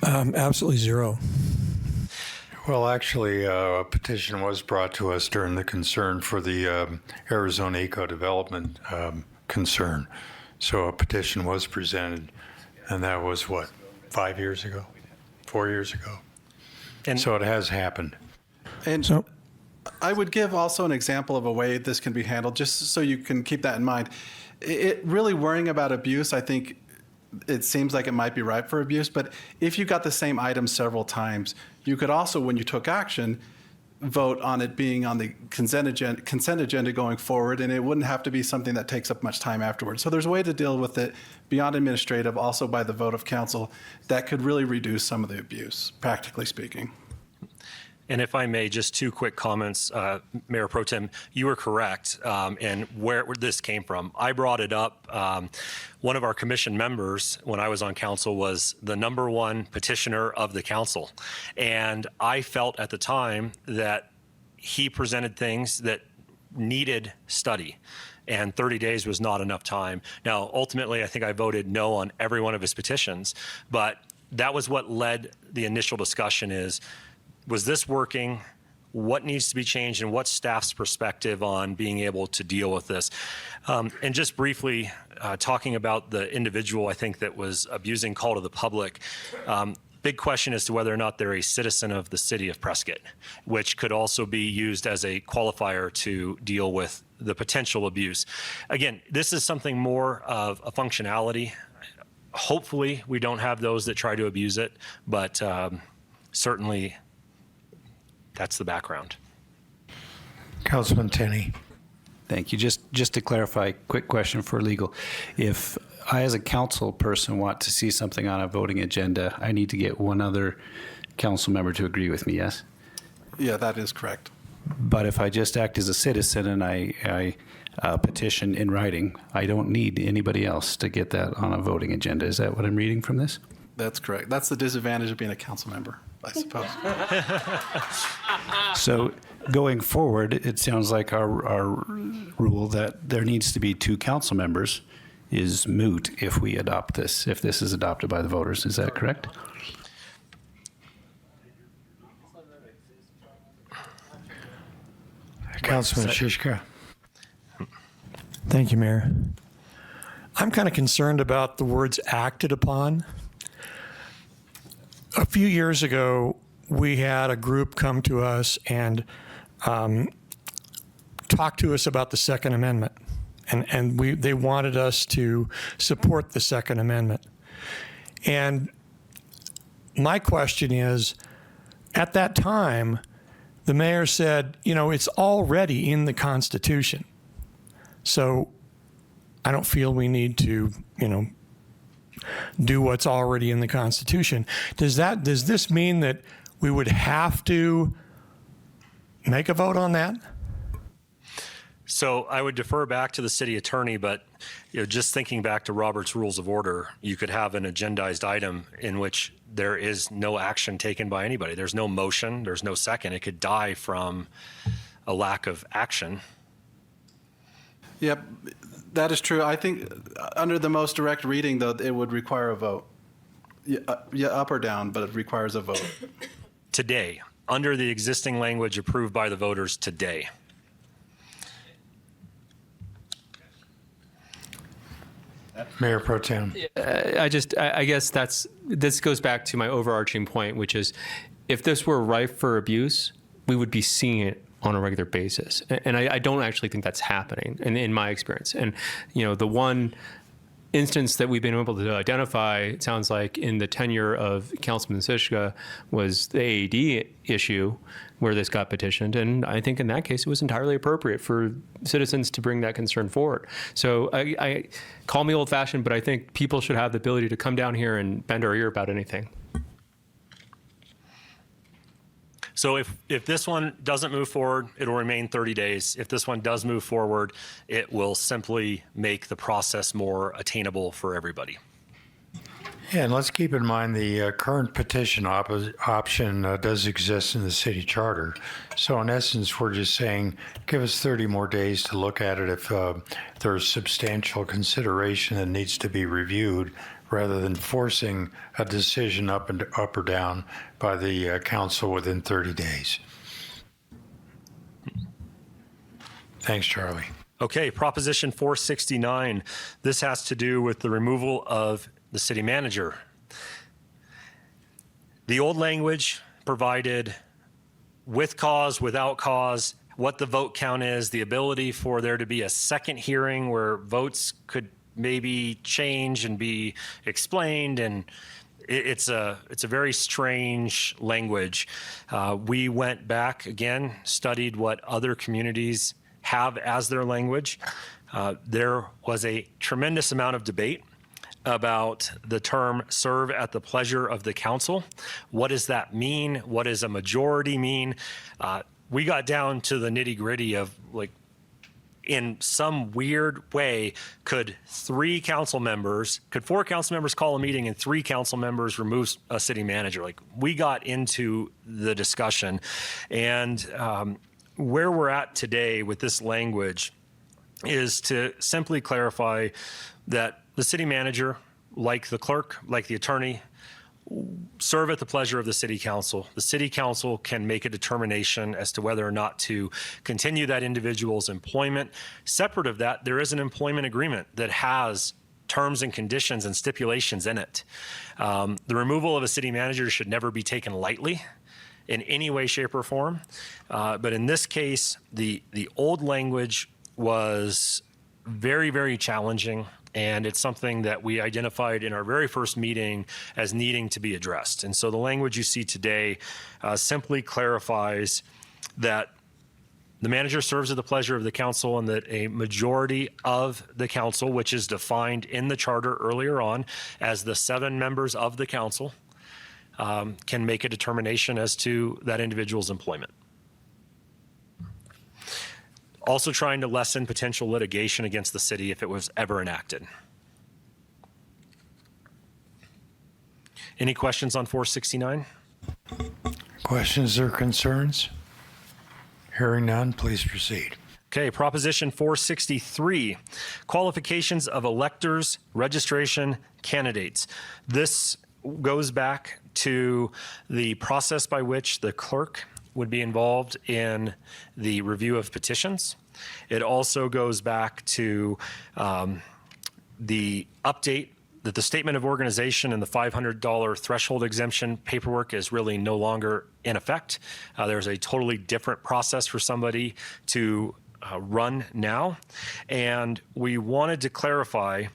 Absolutely zero. Well, actually, a petition was brought to us during the concern for the Arizona Eco Development concern. So a petition was presented, and that was, 5 years ago? 4 years ago? And so it has happened. And so I would give also an example of a way this can be handled, just so you can keep that in mind. It really worrying about abuse, I think, it seems like it might be ripe for abuse, but if you got the same item several times, you could also, when you took action, vote on it being on the consent agenda going forward, and it wouldn't have to be something that takes up much time afterwards. So there's a way to deal with it beyond administrative, also by the vote of council, that could really reduce some of the abuse, practically speaking. And if I may, just two quick comments, Mayor Pro Tem, you were correct in where this came from. I brought it up. One of our commission members, when I was on council, was the #1 petitioner of the council. And I felt at the time that he presented things that needed study, and 30 days was not enough time. Now, ultimately, I think I voted no on every one of his petitions, but that was what led the initial discussion is, was this working? What needs to be changed, and what's staff's perspective on being able to deal with this? And just briefly, talking about the individual, I think, that was abusing Call to the Public, big question as to whether or not they're a citizen of the city of Prescott, which could also be used as a qualifier to deal with the potential abuse. Again, this is something more of a functionality. Hopefully, we don't have those that try to abuse it, but certainly, that's the background. Councilman Tenney. Thank you. Just to clarify, quick question for legal. If I, as a council person, want to see something on a voting agenda, I need to get one other council member to agree with me, yes? Yeah, that is correct. But if I just act as a citizen and I petition in writing, I don't need anybody else to get that on a voting agenda. Is that what I'm reading from this? That's correct. That's the disadvantage of being a council member, I suppose. So going forward, it sounds like our rule that there needs to be 2 council members is moot if we adopt this, if this is adopted by the voters. Is that correct? Councilman Shishka. Thank you, Mayor. I'm kind of concerned about the words acted upon. A few years ago, we had a group come to us and talk to us about the Second Amendment. And they wanted us to support the Second Amendment. And my question is, at that time, the mayor said, you know, it's already in the Constitution. So I don't feel we need to, you know, do what's already in the Constitution. Does this mean that we would have to make a vote on that? So I would defer back to the city attorney, but just thinking back to Robert's Rules of Order, you could have an agendized item in which there is no action taken by anybody. There's no motion, there's no second. It could die from a lack of action. Yep, that is true. I think under the most direct reading, though, it would require a vote. Yeah, up or down, but it requires a vote. Today, under the existing language approved by the voters today. Mayor Pro Tem. I guess this goes back to my overarching point, which is if this were rife for abuse, we would be seeing it on a regular basis. And I don't actually think that's happening in my experience. And, the one instance that we've been able to identify, it sounds like in the tenure of Councilman Shishka, was the AED issue where this got petitioned. And I think in that case, it was entirely appropriate for citizens to bring that concern forward. So I call me old fashioned, but I think people should have the ability to come down here and bend our ear about anything. So if this one doesn't move forward, it'll remain 30 days. If this one does move forward, it will simply make the process more attainable for everybody. Yeah, and let's keep in mind the current petition option does exist in the city charter. So in essence, we're just saying, give us 30 more days to look at it if there's substantial consideration that needs to be reviewed, rather than forcing a decision up or down by the council within 30 days. Thanks, Charlie. Okay, Proposition 469. This has to do with the removal of the city manager. The old language provided with cause, without cause, what the vote count is, the ability for there to be a second hearing where votes could maybe change and be explained, and it's a very strange language. We went back again, studied what other communities have as their language. There was a tremendous amount of debate about the term serve at the pleasure of the council. What does that mean? What does a majority mean? We got down to the nitty-gritty of, like, in some weird way, could 4 council members call a meeting and 3 council members remove a city manager? Like, we got into the discussion, and where we're at today with this language is to simply clarify that the city manager, like the clerk, like the attorney, serve at the pleasure of the city council. The city council can make a determination as to whether or not to continue that individual's employment. Separate of that, there is an employment agreement that has terms and conditions and stipulations in it. The removal of a city manager should never be taken lightly in any way, shape, or form. But in this case, the old language was very, very challenging. And it's something that we identified in our very first meeting as needing to be addressed. And so the language you see today simply clarifies that the manager serves at the pleasure of the council, and that a majority of the council, which is defined in the charter earlier on as the 7 members of the council, can make a determination as to that individual's employment. Also trying to lessen potential litigation against the city if it was ever enacted. Any questions on 469? Questions or concerns? Hearing none, please proceed. Okay, Proposition 463, qualifications of electors, registration, candidates. This goes back to the process by which the clerk would be involved in the review of petitions. It also goes back to the update that the statement of organization and the $500 threshold exemption paperwork is really no longer in effect. There's a totally different process for somebody to run now. And we wanted to clarify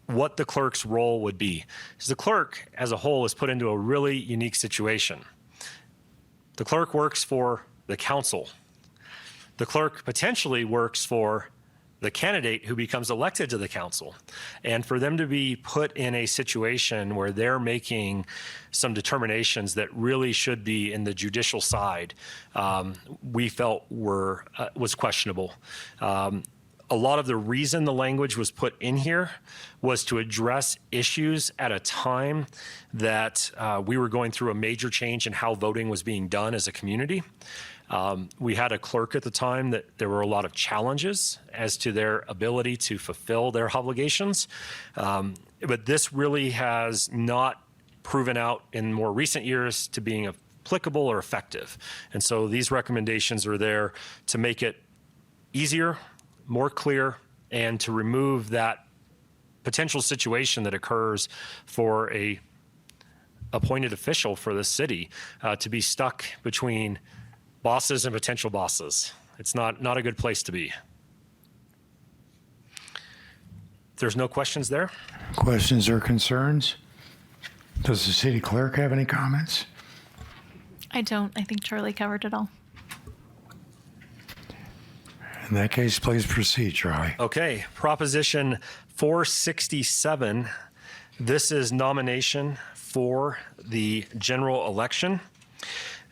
what the clerk's role would be. Because the clerk as a whole is put into a really unique situation. The clerk works for the council. The clerk potentially works for the candidate who becomes elected to the council. And for them to be put in a situation where they're making some determinations that really should be in the judicial side, we felt was questionable. A lot of the reason the language was put in here was to address issues at a time that we were going through a major change in how voting was being done as a community. We had a clerk at the time that there were a lot of challenges as to their ability to fulfill their obligations. But this really has not proven out in more recent years to being applicable or effective. And so these recommendations are there to make it easier, more clear, and to remove that potential situation that occurs for a appointed official for the city to be stuck between bosses and potential bosses. It's not a good place to be. If there's no questions there. Questions or concerns? Does the city clerk have any comments? I don't. I think Charlie covered it all. In that case, please proceed, Charlie. Okay, Proposition 467. This is nomination for the general election.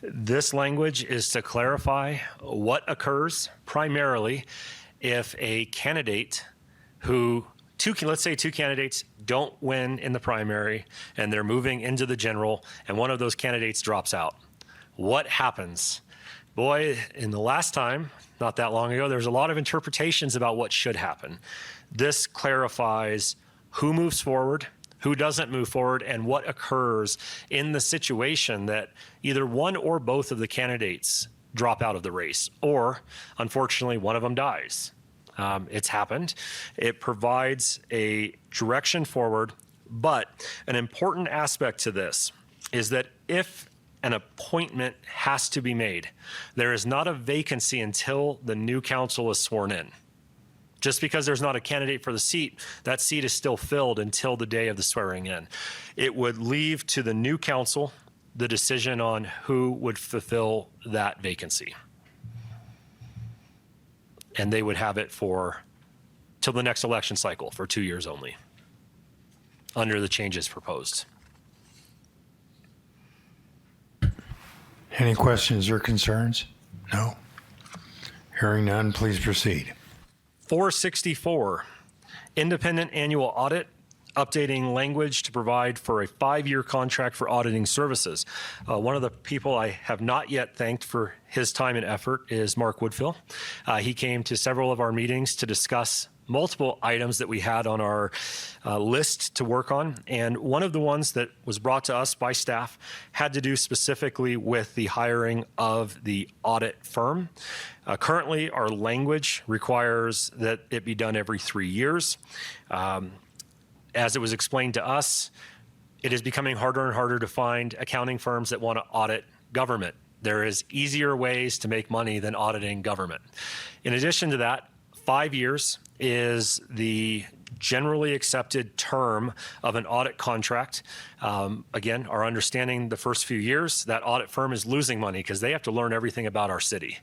This language is to clarify what occurs primarily if a candidate let's say two candidates don't win in the primary and they're moving into the general and one of those candidates drops out. What happens? Boy, in the last time, not that long ago, there's a lot of interpretations about what should happen. This clarifies who moves forward, who doesn't move forward, and what occurs in the situation that either one or both of the candidates drop out of the race, or unfortunately, one of them dies. It's happened. It provides a direction forward, but an important aspect to this is that if an appointment has to be made, there is not a vacancy until the new council is sworn in. Just because there's not a candidate for the seat, that seat is still filled until the day of the swearing in. It would leave to the new council the decision on who would fulfill that vacancy. And they would have it till the next election cycle for 2 years only, under the changes proposed. Any questions or concerns? No? Hearing none, please proceed. 464, independent annual audit, updating language to provide for a 5-year contract for auditing services. One of the people I have not yet thanked for his time and effort is Mark Woodfill. He came to several of our meetings to discuss multiple items that we had on our list to work on. And one of the ones that was brought to us by staff had to do specifically with the hiring of the audit firm. Currently, our language requires that it be done every 3 years. As it was explained to us, it is becoming harder and harder to find accounting firms that want to audit government. There is easier ways to make money than auditing government. In addition to that, 5 years is the generally accepted term of an audit contract. Again, our understanding the first few years, that audit firm is losing money because they have to learn everything about our city.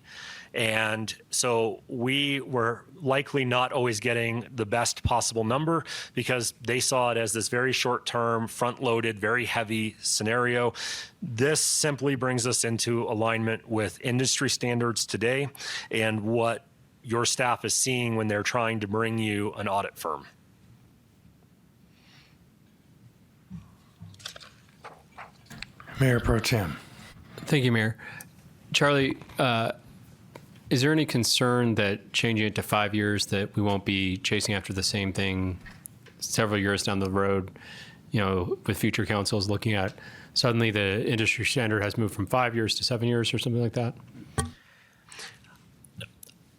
And so we were likely not always getting the best possible number because they saw it as this very short-term, front-loaded, very heavy scenario. This simply brings us into alignment with industry standards today and what your staff is seeing when they're trying to bring you an audit firm. Mayor Pro Tem. Thank you, Mayor. Charlie, is there any concern that changing it to 5 years that we won't be chasing after the same thing several years down the road, with future councils looking at suddenly the industry standard has moved from 5 years to 7 years or something like that?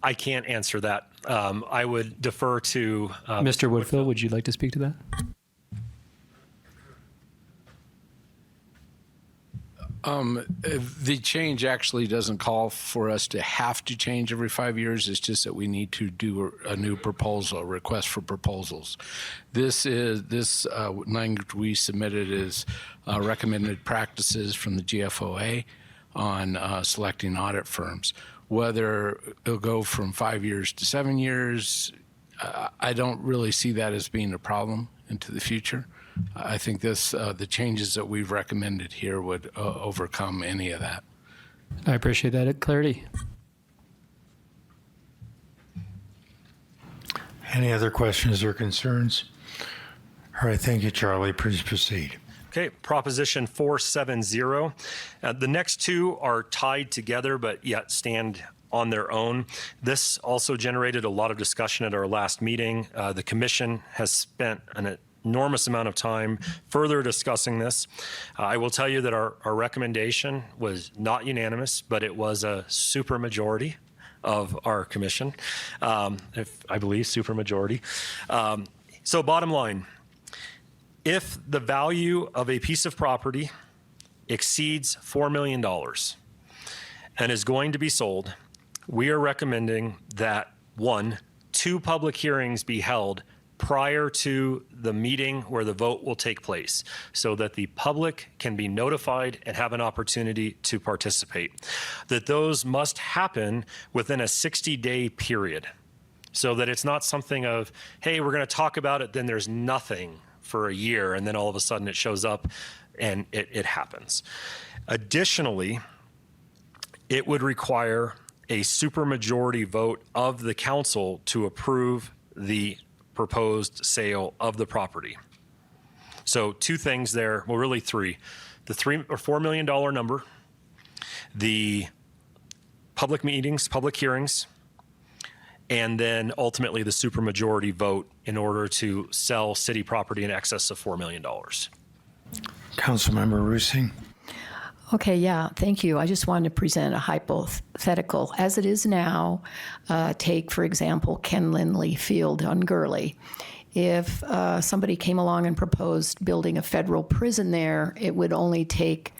I can't answer that. I would defer to Mr. Woodfill, would you like to speak to that? The change actually doesn't call for us to have to change every 5 years. It's just that we need to do a new proposal, a request for proposals. This language we submitted is recommended practices from the GFOA on selecting audit firms. Whether it'll go from 5 years to 7 years, I don't really see that as being a problem into the future. I think the changes that we've recommended here would overcome any of that. I appreciate that clarity. Any other questions or concerns? All right, thank you, Charlie. Please proceed. Okay, Proposition 470. The next two are tied together, but yet stand on their own. This also generated a lot of discussion at our last meeting. The commission has spent an enormous amount of time further discussing this. I will tell you that our recommendation was not unanimous, but it was a supermajority of our commission, if I believe supermajority. So bottom line, if the value of a piece of property exceeds $4 million and is going to be sold, we are recommending that, 1, 2 public hearings be held prior to the meeting where the vote will take place so that the public can be notified and have an opportunity to participate. That those must happen within a 60-day period so that it's not something of, hey, we're going to talk about it, then there's nothing for a year, and then all of a sudden it shows up and it happens. Additionally, it would require a supermajority vote of the council to approve the proposed sale of the property. So 2 things there, well, really 3. The $3 or $4 million number, the public meetings, public hearings, and then ultimately the supermajority vote in order to sell city property in excess of $4 million. Councilmember Rusing. Okay, yeah, thank you. I just wanted to present a hypothetical. As it is now, take, for example, Ken Lindley Field on Gurley. If somebody came along and proposed building a federal prison there, it would only take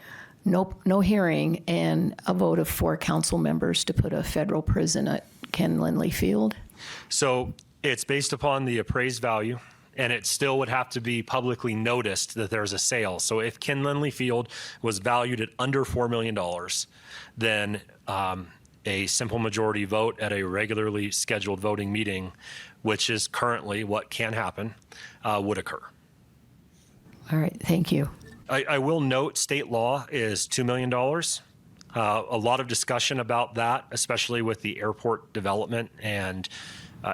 no hearing and a vote of 4 council members to put a federal prison at Ken Lindley Field. So it's based upon the appraised value, and it still would have to be publicly noticed that there's a sale. So if Ken Lindley Field was valued at under $4 million, then a simple majority vote at a regularly scheduled voting meeting, which is currently what can happen, would occur. All right, thank you. I will note state law is $2 million. A lot of discussion about that, especially with the airport development and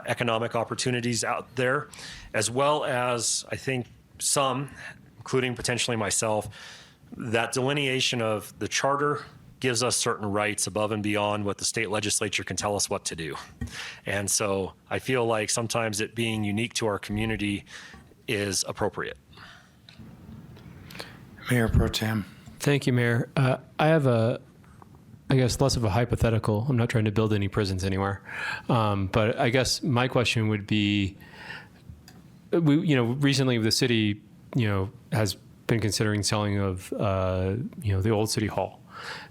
economic opportunities out there, as well as I think some, including potentially myself, that delineation of the charter gives us certain rights above and beyond what the state legislature can tell us what to do. And so I feel like sometimes it being unique to our community is appropriate. Mayor Pro Tem. Thank you, Mayor. I have I guess less of a hypothetical. I'm not trying to build any prisons anywhere. But I guess my question would be, recently the city, has been considering selling of, the old city hall.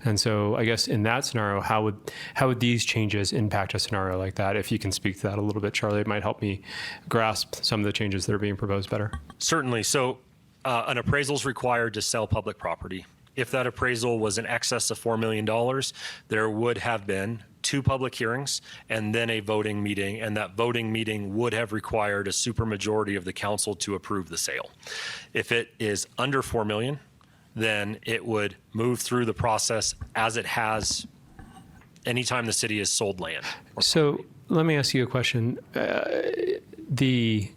And so I guess in that scenario, how would these changes impact a scenario like that? If you can speak to that a little bit, Charlie, it might help me grasp some of the changes that are being proposed better. Certainly. So an appraisal is required to sell public property. If that appraisal was in excess of $4 million, there would have been 2 public hearings and then a voting meeting, and that voting meeting would have required a supermajority of the council to approve the sale. If it is under $4 million, then it would move through the process as it has anytime the city has sold land. So let me ask you a question. The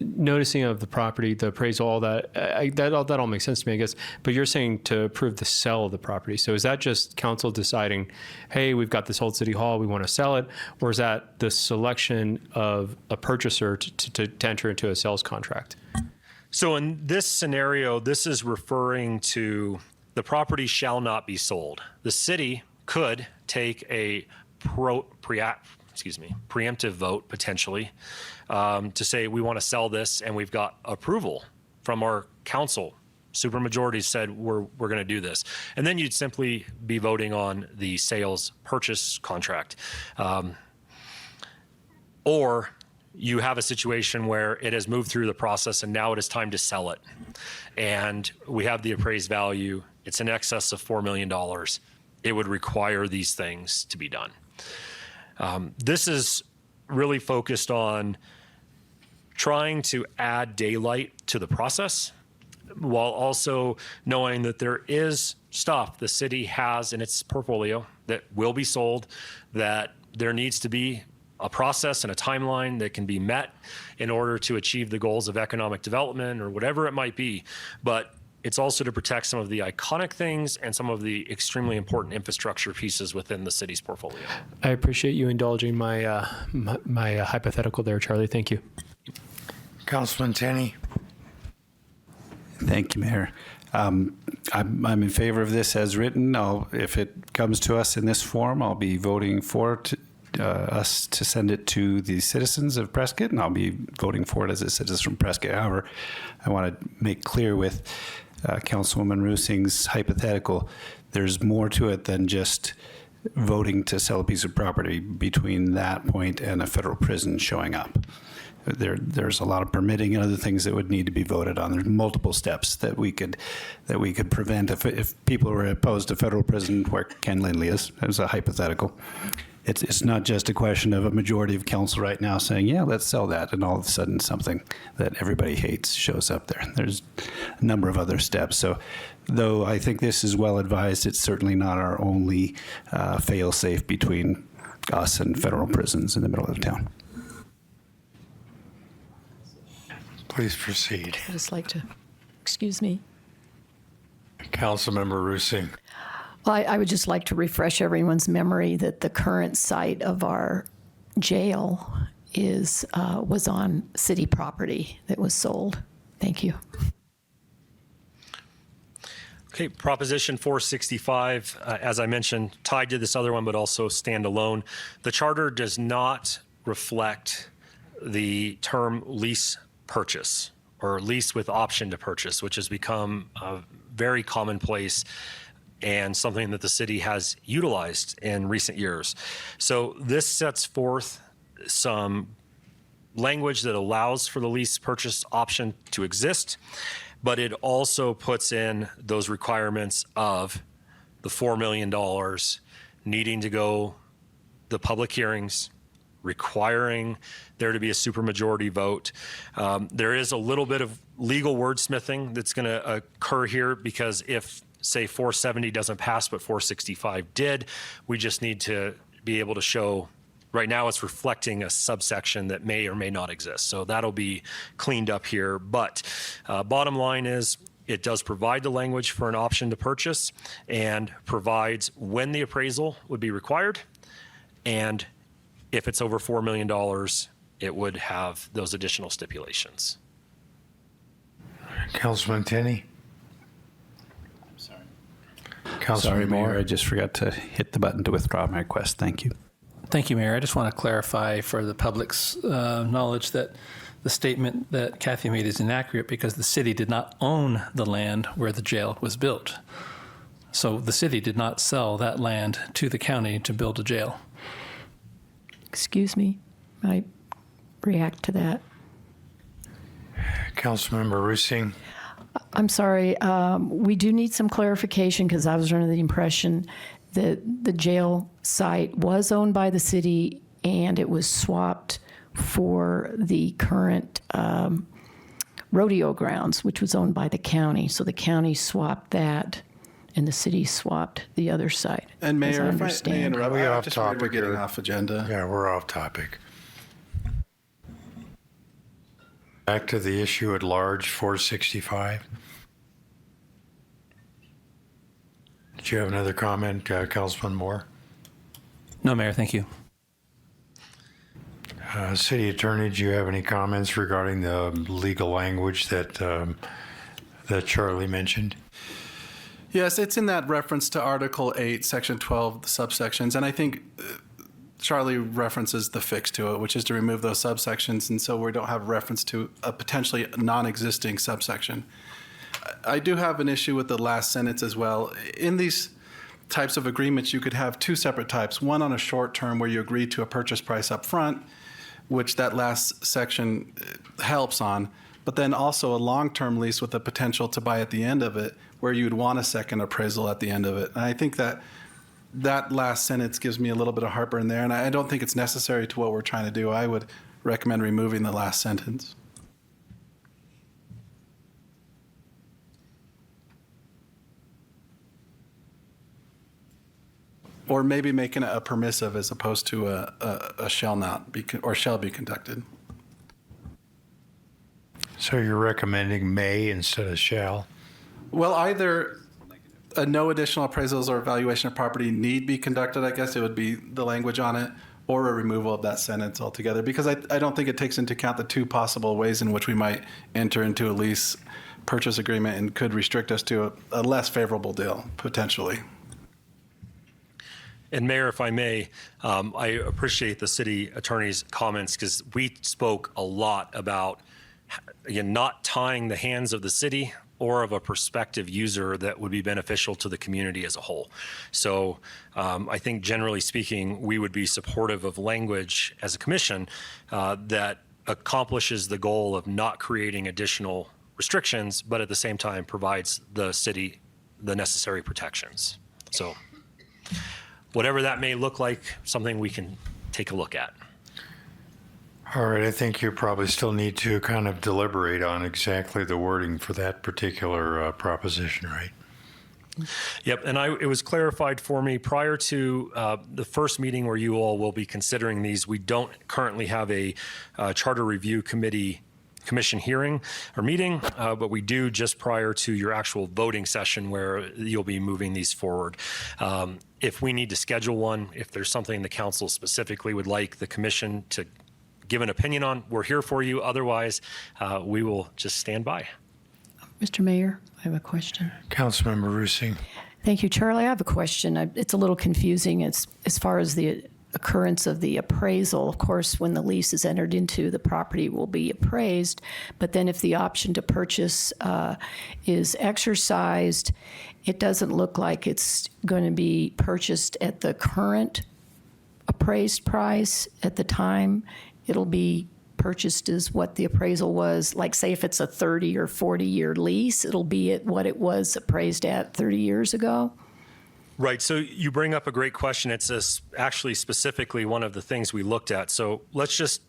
noticing of the property, the appraisal, all that, that all makes sense to me, I guess. But you're saying to approve the sale of the property. So is that just council deciding, hey, we've got this old city hall, we want to sell it? Or is that the selection of a purchaser to enter into a sales contract? So in this scenario, this is referring to the property shall not be sold. The city could take a preemptive vote potentially to say we want to sell this, and we've got approval from our council. Supermajority said we're going to do this, and then you'd simply be voting on the sales purchase contract, or you have a situation where it has moved through the process and now it is time to sell it, and we have the appraised value. It's in excess of $4 million. It would require these things to be done. This is really focused on trying to add daylight to the process while also knowing that there is stuff the city has in its portfolio that will be sold, that there needs to be a process and a timeline that can be met in order to achieve the goals of economic development or whatever it might be. But it's also to protect some of the iconic things and some of the extremely important infrastructure pieces within the city's portfolio. I appreciate you indulging my my hypothetical there, Charlie. Thank you. Councilman Tenney. Thank you, Mayor. I'm in favor of this as written. If it comes to us in this form, I'll be voting for us to send it to the citizens of Prescott, and I'll be voting for it as a citizen from Prescott. However, I want to make clear with Councilwoman Rusing's hypothetical, there's more to it than just voting to sell a piece of property between that point and a federal prison showing up. There's a lot of permitting and other things that would need to be voted on. There's multiple steps that we could prevent if people were opposed to federal prison where Ken Lindley is, as a hypothetical. It's not just a question of a majority of council right now saying, yeah, let's sell that, and all of a sudden something that everybody hates shows up there. There's a number of other steps. So though I think this is well advised, it's certainly not our only fail-safe between us and federal prisons in the middle of town. Please proceed. I just like to, excuse me. Councilmember Rusing. Well, I would just like to refresh everyone's memory that the current site of our jail was on city property that was sold. Thank you. Okay, Proposition 465, as I mentioned, tied to this other one, but also standalone. The charter does not reflect the term lease purchase or lease with option to purchase, which has become very commonplace and something that the city has utilized in recent years. So this sets forth some language that allows for the lease purchase option to exist, but it also puts in those requirements of the $4 million needing to go the public hearings, requiring there to be a supermajority vote. There is a little bit of legal wordsmithing that's going to occur here, because if, say, 470 doesn't pass but 465 did, we just need to be able to show, right now it's reflecting a subsection that may or may not exist. So that'll be cleaned up here. But bottom line is, it does provide the language for an option to purchase and provides when the appraisal would be required. And if it's over $4 million, it would have those additional stipulations. Councilman Tenney. Sorry, Mayor, I just forgot to hit the button to withdraw my request. Thank you. Thank you, Mayor. I just want to clarify for the public's knowledge that the statement that Kathy made is inaccurate, because the city did not own the land where the jail was built. So the city did not sell that land to the county to build a jail. Excuse me. I react to that. Councilmember Rusing. I'm sorry. We do need some clarification, because I was under the impression that the jail site was owned by the city and it was swapped for the current rodeo grounds, which was owned by the county. So the county swapped that and the city swapped the other side. And as Mayor, if I may understand. interrupt, We I'm off just worried we're topic getting here. off agenda. Yeah, we're off topic. Back to the issue at large, 465. Did you have another comment, Councilman Moore? No, Mayor, thank you. City Attorney, do you have any comments regarding the legal language that that Charlie mentioned? Yes, it's in that reference to Article 8, Section 12, the subsections. And I think Charlie references the fix to it, which is to remove those subsections. And so we don't have reference to a potentially non-existing subsection. I do have an issue with the last sentence as well. In these types of agreements, you could have two separate types. One on a short term where you agree to a purchase price up front, which that last section helps on, but then also a long-term lease with the potential to buy at the end of it, where you'd want a second appraisal at the end of it. And I think that that last sentence gives me a little bit of heartburn there, and I don't think it's necessary to what we're trying to do. I would recommend removing the last sentence. Or maybe making it a permissive as opposed to a shall not be, or shall be conducted. So you're recommending may instead of shall? Well, either no additional appraisals or evaluation of property need be conducted, I guess it would be the language on it, or a removal of that sentence altogether, because I don't think it takes into account the two possible ways in which we might enter into a lease purchase agreement and could restrict us to a less favorable deal, potentially. And Mayor, if I may, I appreciate the city attorney's comments because we spoke a lot about, again, not tying the hands of the city or of a prospective user that would be beneficial to the community as a whole. So I think generally speaking, we would be supportive of language as a commission that accomplishes the goal of not creating additional restrictions, but at the same time provides the city the necessary protections. So whatever that may look like, something we can take a look at. All right, I think you probably still need to kind of deliberate on exactly the wording for that particular proposition, right? Yep, and it was clarified for me prior to the first meeting where you all will be considering these. We don't currently have a charter review commission hearing or meeting, but we do just prior to your actual voting session where you'll be moving these forward. If we need to schedule one, if there's something the council specifically would like the commission to give an opinion on, we're here for you. Otherwise, we will just stand by. Mr. Mayor, I have a question. Councilmember Rusing. Thank you, Charlie. I have a question. It's a little confusing as far as the occurrence of the appraisal. Of course, when the lease is entered into, the property will be appraised. But then if the option to purchase is exercised, it doesn't look like it's going to be purchased at the current appraised price at the time. It'll be purchased as what the appraisal was. Like, say, if it's a 30 or 40-year lease, it'll be at what it was appraised at 30 years ago. Right. So you bring up a great question. It's actually specifically one of the things we looked at. So let's just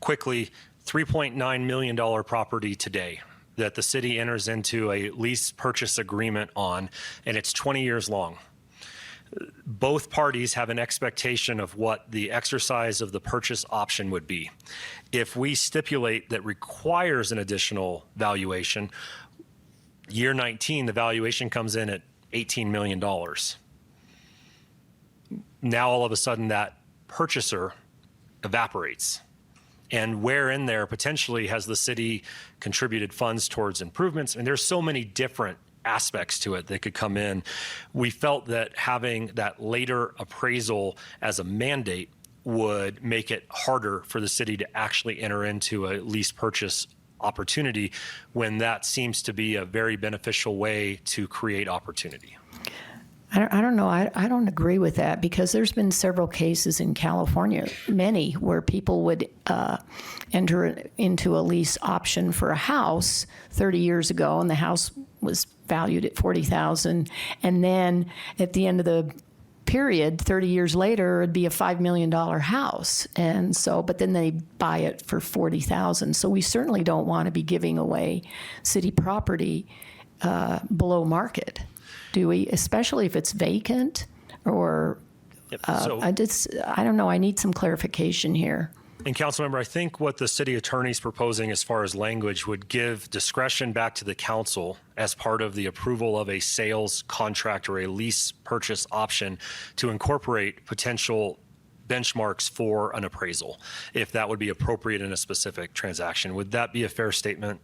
quickly, $3.9 million property today that the city enters into a lease purchase agreement on, and it's 20 years long. Both parties have an expectation of what the exercise of the purchase option would be. If we stipulate that requires an additional valuation, year 19, the valuation comes in at $18 million. Now, all of a sudden, that purchaser evaporates. And where in there potentially has the city contributed funds towards improvements? And there's so many different aspects to it that could come in. We felt that having that later appraisal as a mandate would make it harder for the city to actually enter into a lease purchase opportunity when that seems to be a very beneficial way to create opportunity. I don't know. I don't agree with that because there's been several cases in California, many, where people would enter into a lease option for a house 30 years ago, and the house was valued at $40,000, and then at the end of the period, 30 years later, it'd be a $5 million house, and so, but then they buy it for $40,000. So we certainly don't want to be giving away city property below market. do we? Especially if it's vacant or, So- I don't know, I need some clarification here. And Councilmember, I think what the city attorney's proposing as far as language would give discretion back to the council as part of the approval of a sales contract or a lease purchase option to incorporate potential benchmarks for an appraisal, if that would be appropriate in a specific transaction. Would that be a fair statement?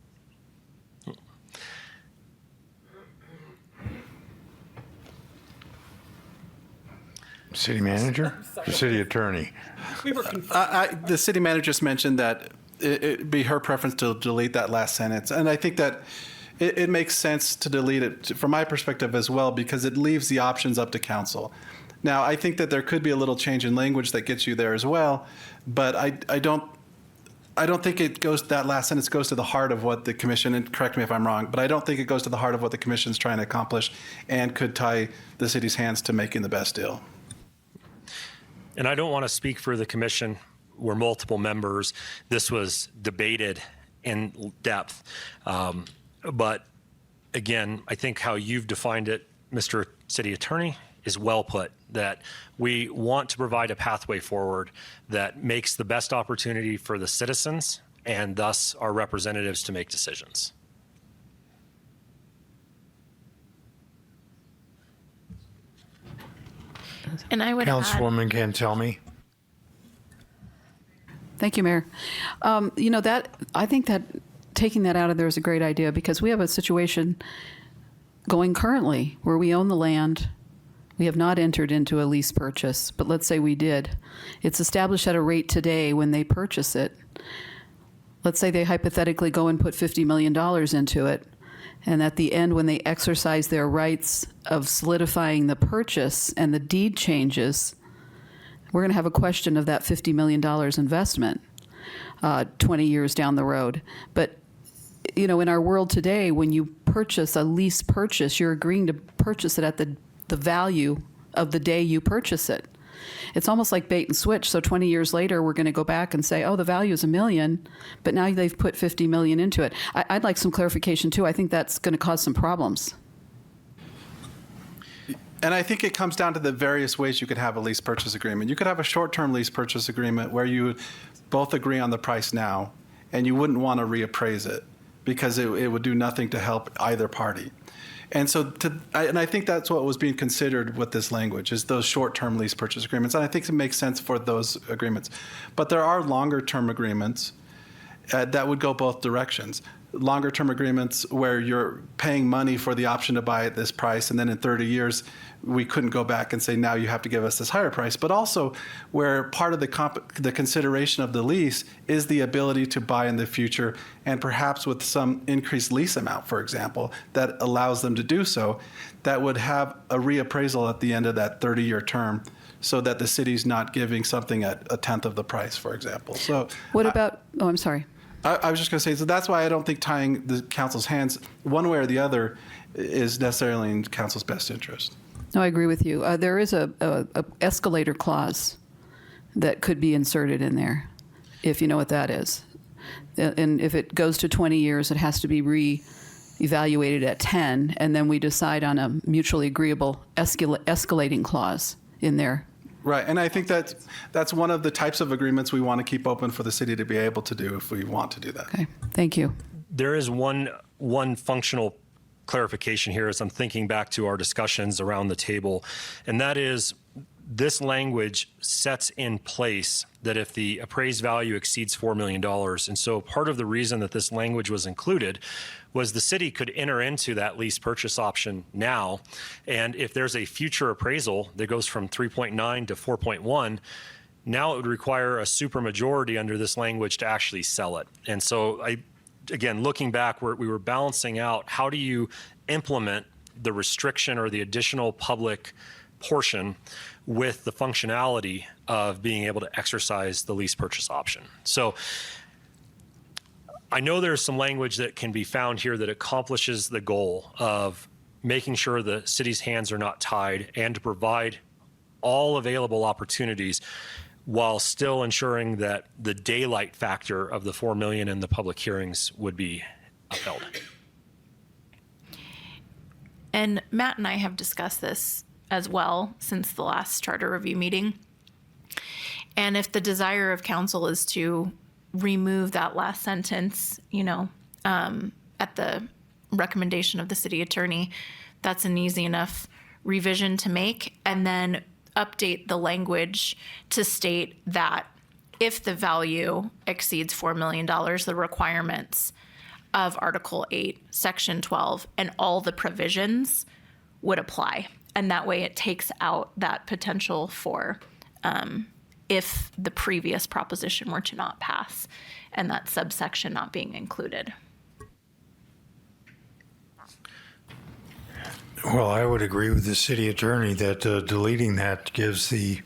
City manager, or city attorney? We were confused. The city manager just mentioned that it'd be her preference to delete that last sentence. And I think that it makes sense to delete it from my perspective as well, because it leaves the options up to council. Now, I think that there could be a little change in language that gets you there as well, but I don't think it goes, that last sentence goes to the heart of what the commission, and correct me if I'm wrong, but I don't think it goes to the heart of what the commission's trying to accomplish and could tie the city's hands to making the best deal. And I don't want to speak for the commission. We're multiple members. This was debated in depth. But again, I think how you've defined it, Mr. City Attorney, is well put, that we want to provide a pathway forward that makes the best opportunity for the citizens and thus our representatives to make decisions. And I would add, Councilwoman Cantelmi? Thank you, Mayor. I think that taking that out of there is a great idea, because we have a situation going currently where we own the land. We have not entered into a lease purchase, but let's say we did. It's established at a rate today when they purchase it. Let's say they hypothetically go and put $50 million into it. And at the end, when they exercise their rights of solidifying the purchase and the deed changes, we're going to have a question of that $50 million investment 20 years down the road. But, in our world today, when you purchase a lease purchase, you're agreeing to purchase it at the value of the day you purchase it. It's almost like bait and switch. So 20 years later, we're going to go back and say, oh, the value is $1 million, but now they've put $50 million into it. I'd like some clarification too. I think that's going to cause some problems. And I think it comes down to the various ways you could have a lease purchase agreement. You could have a short-term lease purchase agreement where you both agree on the price now, and you wouldn't want to reappraise it because it would do nothing to help either party. And so, I think that's what was being considered with this language, is those short-term lease purchase agreements. And I think it makes sense for those agreements. But there are longer-term agreements that would go both directions. Longer-term agreements where you're paying money for the option to buy at this price, and then in 30 years, we couldn't go back and say, now you have to give us this higher price. But also where part of the consideration of the lease is the ability to buy in the future, and perhaps with some increased lease amount, for example, that allows them to do so, that would have a reappraisal at the end of that 30-year term, so that the city's not giving something at a tenth of the price, for example. So What about, I'm sorry. I was just going to say, so that's why I don't think tying the council's hands one way or the other is necessarily in council's best interest. No, I agree with you. There is a escalator clause that could be inserted in there, if you know what that is. And if it goes to 20 years, it has to be re-evaluated at 10, and then we decide on a mutually agreeable escalating clause in there. Right, and I think that's one of the types of agreements we want to keep open for the city to be able to do if we want to do that. Okay, thank you. There is one functional clarification here as I'm thinking back to our discussions around the table, and that is this language sets in place that if the appraised value exceeds $4 million, and so part of the reason that this language was included was the city could enter into that lease purchase option now, and if there's a future appraisal that goes from 3.9 to 4.1, now it would require a supermajority under this language to actually sell it. And so again, looking back, we were balancing out how do you implement the restriction or the additional public portion with the functionality of being able to exercise the lease purchase option. So I know there's some language that can be found here that accomplishes the goal of making sure the city's hands are not tied and to provide all available opportunities while still ensuring that the daylight factor of the 4 million in the public hearings would be upheld. And Matt and I have discussed this as well since the last charter review meeting. And if the desire of council is to remove that last sentence, at the recommendation of the city attorney, that's an easy enough revision to make, and then update the language to state that if the value exceeds $4 million, the requirements of Article 8, Section 12, and all the provisions would apply. And that way it takes out that potential for if the previous proposition were to not pass and that subsection not being included. Well, I would agree with the city attorney that deleting that gives the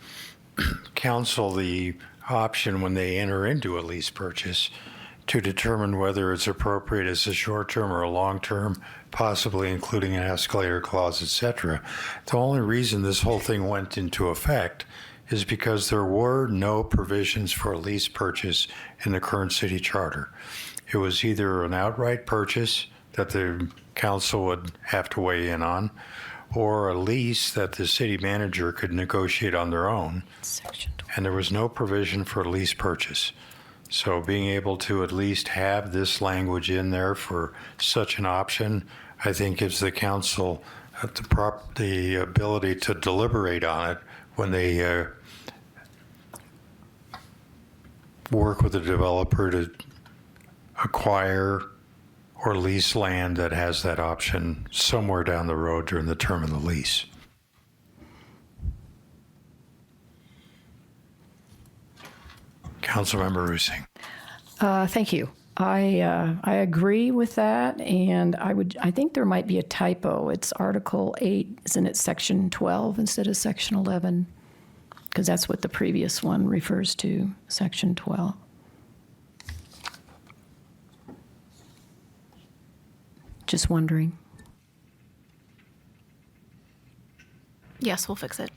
council the option when they enter into a lease purchase to determine whether it's appropriate as a short-term or a long-term, possibly including an escalator clause, etc. The only reason this whole thing went into effect is because there were no provisions for a lease purchase in the current city charter. It was either an outright purchase that the council would have to weigh in on, or a lease that the city manager could negotiate on their own. And there was no provision for a lease purchase. So being able to at least have this language in there for such an option, I think gives the council the ability to deliberate on it when they work with the developer to acquire or lease land that has that option somewhere down the road during the term of the lease. Councilmember Rusing. Thank you. I agree with that, and I think there might be a typo. It's Article 8, isn't it Section 12 instead of Section 11? Because that's what the previous one refers to, Section 12. Just wondering. Yes, we'll fix it.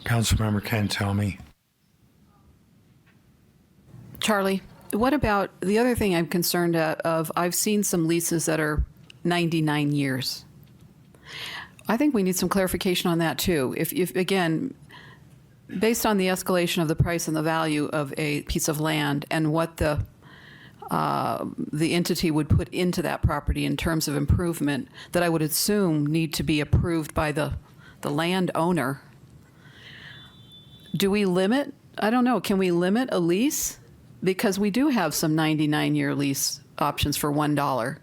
Councilmember Cantelmi. Charlie, what about the other thing I'm concerned of? I've seen some leases that are 99 years. I think we need some clarification on that too. If again, based on the escalation of the price and the value of a piece of land and what the entity would put into that property in terms of improvement, that I would assume need to be approved by the landowner. Do we limit? I don't know. Can we limit a lease? Because we do have some 99-year lease options for $1.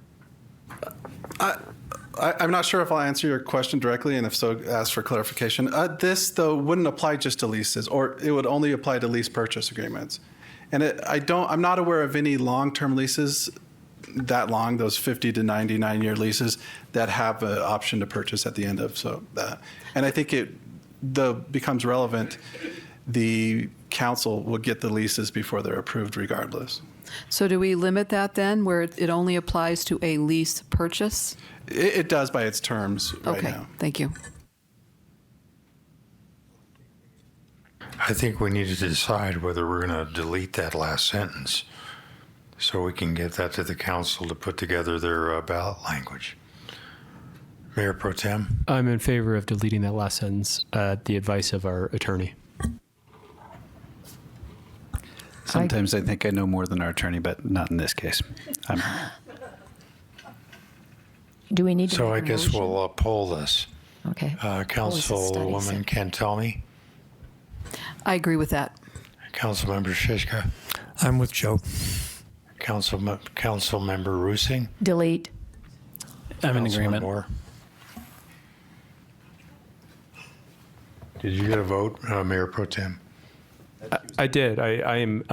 I'm not sure if I'll answer your question directly, and if so, ask for clarification. This, though, wouldn't apply just to leases, or it would only apply to lease purchase agreements. And I'm not aware of any long-term leases that long, those 50 to 99-year leases, that have an option to purchase at the end of that. And I think it becomes relevant. The council will get the leases before they're approved regardless. So do we limit that then, where it only applies to a lease purchase? It does by its terms right now. Okay, thank you. I think we need to decide whether we're going to delete that last sentence so we can get that to the council to put together their ballot language. Mayor Pro Tem? I'm in favor of deleting that last sentence at the advice of our attorney. Sometimes I think I know more than our attorney, but not in this case. Do we need to So make I a guess motion? we'll poll this. Okay. Councilwoman Cantelmi? I agree with that. Councilmember Shishka? I'm with Joe. Councilmember Rusing? Delete. I'm in Councilman agreement. Moore? Did you get a vote, Mayor Pro Tem? I did. I am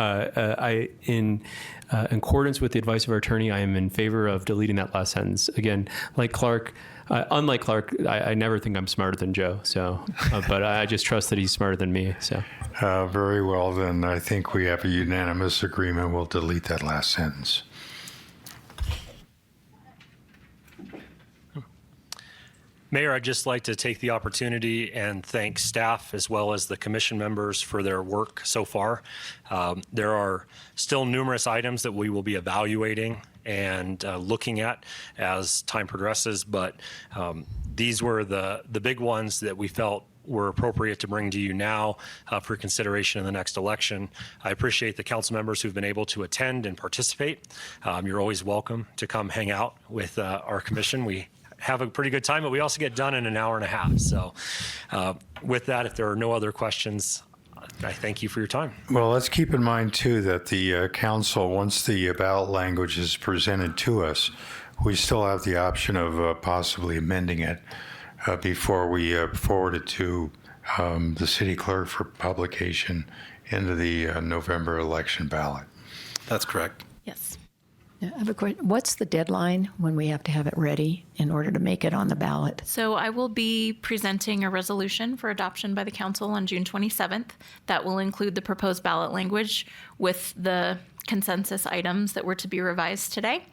in accordance with the advice of our attorney. I am in favor of deleting that last sentence. Again, like Clark, unlike Clark, I never think I'm smarter than Joe. So, but I just trust that he's smarter than me. So, Very well, then I think we have a unanimous agreement. We'll delete that last sentence. Mayor, I'd just like to take the opportunity and thank staff as well as the commission members for their work so far. There are still numerous items that we will be evaluating and looking at as time progresses. But these were the big ones that we felt were appropriate to bring to you now for consideration in the next election. I appreciate the council members who've been able to attend and participate. You're always welcome to come hang out with our commission. We have a pretty good time, but we also get done in an hour and a half. So with that, if there are no other questions, I thank you for your time. Well, let's keep in mind, too, that the council, once the ballot language is presented to us, we still have the option of possibly amending it before we forward it to the city clerk for publication into the November election ballot. That's correct. Yes. Yeah, I have a question. What's the deadline when we have to have it ready in order to make it on the ballot? So I will be presenting a resolution for adoption by the council on June 27th. That will include the proposed ballot language with the consensus items that were to be revised today.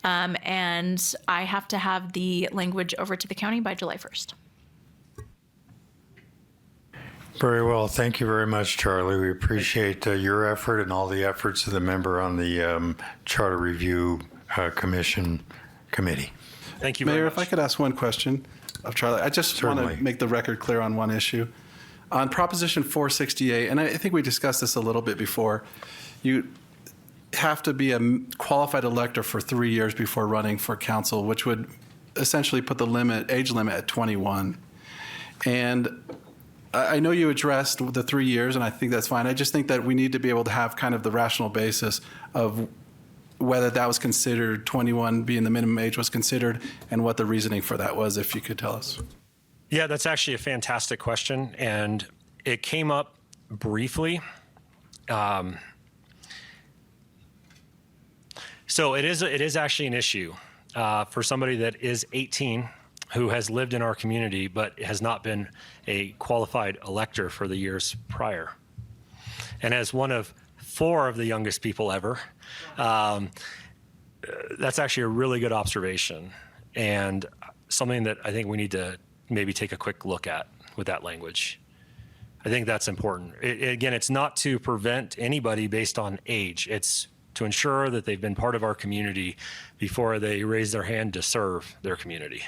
And I have to have the language over to the county by July 1st. Very well. Thank you very much, Charlie. We appreciate your effort and all the efforts of the member on the Charter Review Committee. Thank you very Mayor, much. if I could ask one question of Charlie. I just want Certainly. to make the record clear on one issue. On Proposition 468, and I think we discussed this a little bit before, you have to be a qualified elector for 3 years before running for council, which would essentially put the age limit at 21. And I know you addressed the 3 years, and I think that's fine. I just think that we need to be able to have kind of the rational basis of whether that was considered, 21 being the minimum age was considered, and what the reasoning for that was, if you could tell us. Yeah, that's actually a fantastic question, and it came up briefly. So it is actually an issue for somebody that is 18 who has lived in our community but has not been a qualified elector for the years prior. And as one of 4 of the youngest people ever, that's actually a really good observation and something that I think we need to maybe take a quick look at with that language. I think that's important. Again, it's not to prevent anybody based on age. It's to ensure that they've been part of our community before they raise their hand to serve their community.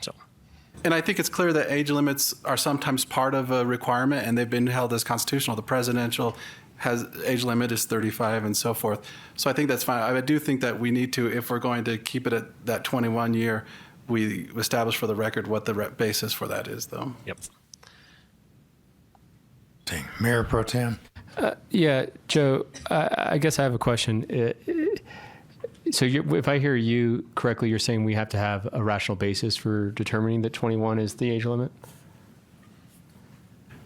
So, And I think it's clear that age limits are sometimes part of a requirement, and they've been held as constitutional. The presidential has age limit is 35 and so forth. So I think that's fine. I do think that we need to, if we're going to keep it at that 21 year, we establish for the record what the basis for that is, though. yep. Mayor Pro Tem. Yeah, Joe, I guess I have a question. So if I hear you correctly, you're saying we have to have a rational basis for determining that 21 is the age limit?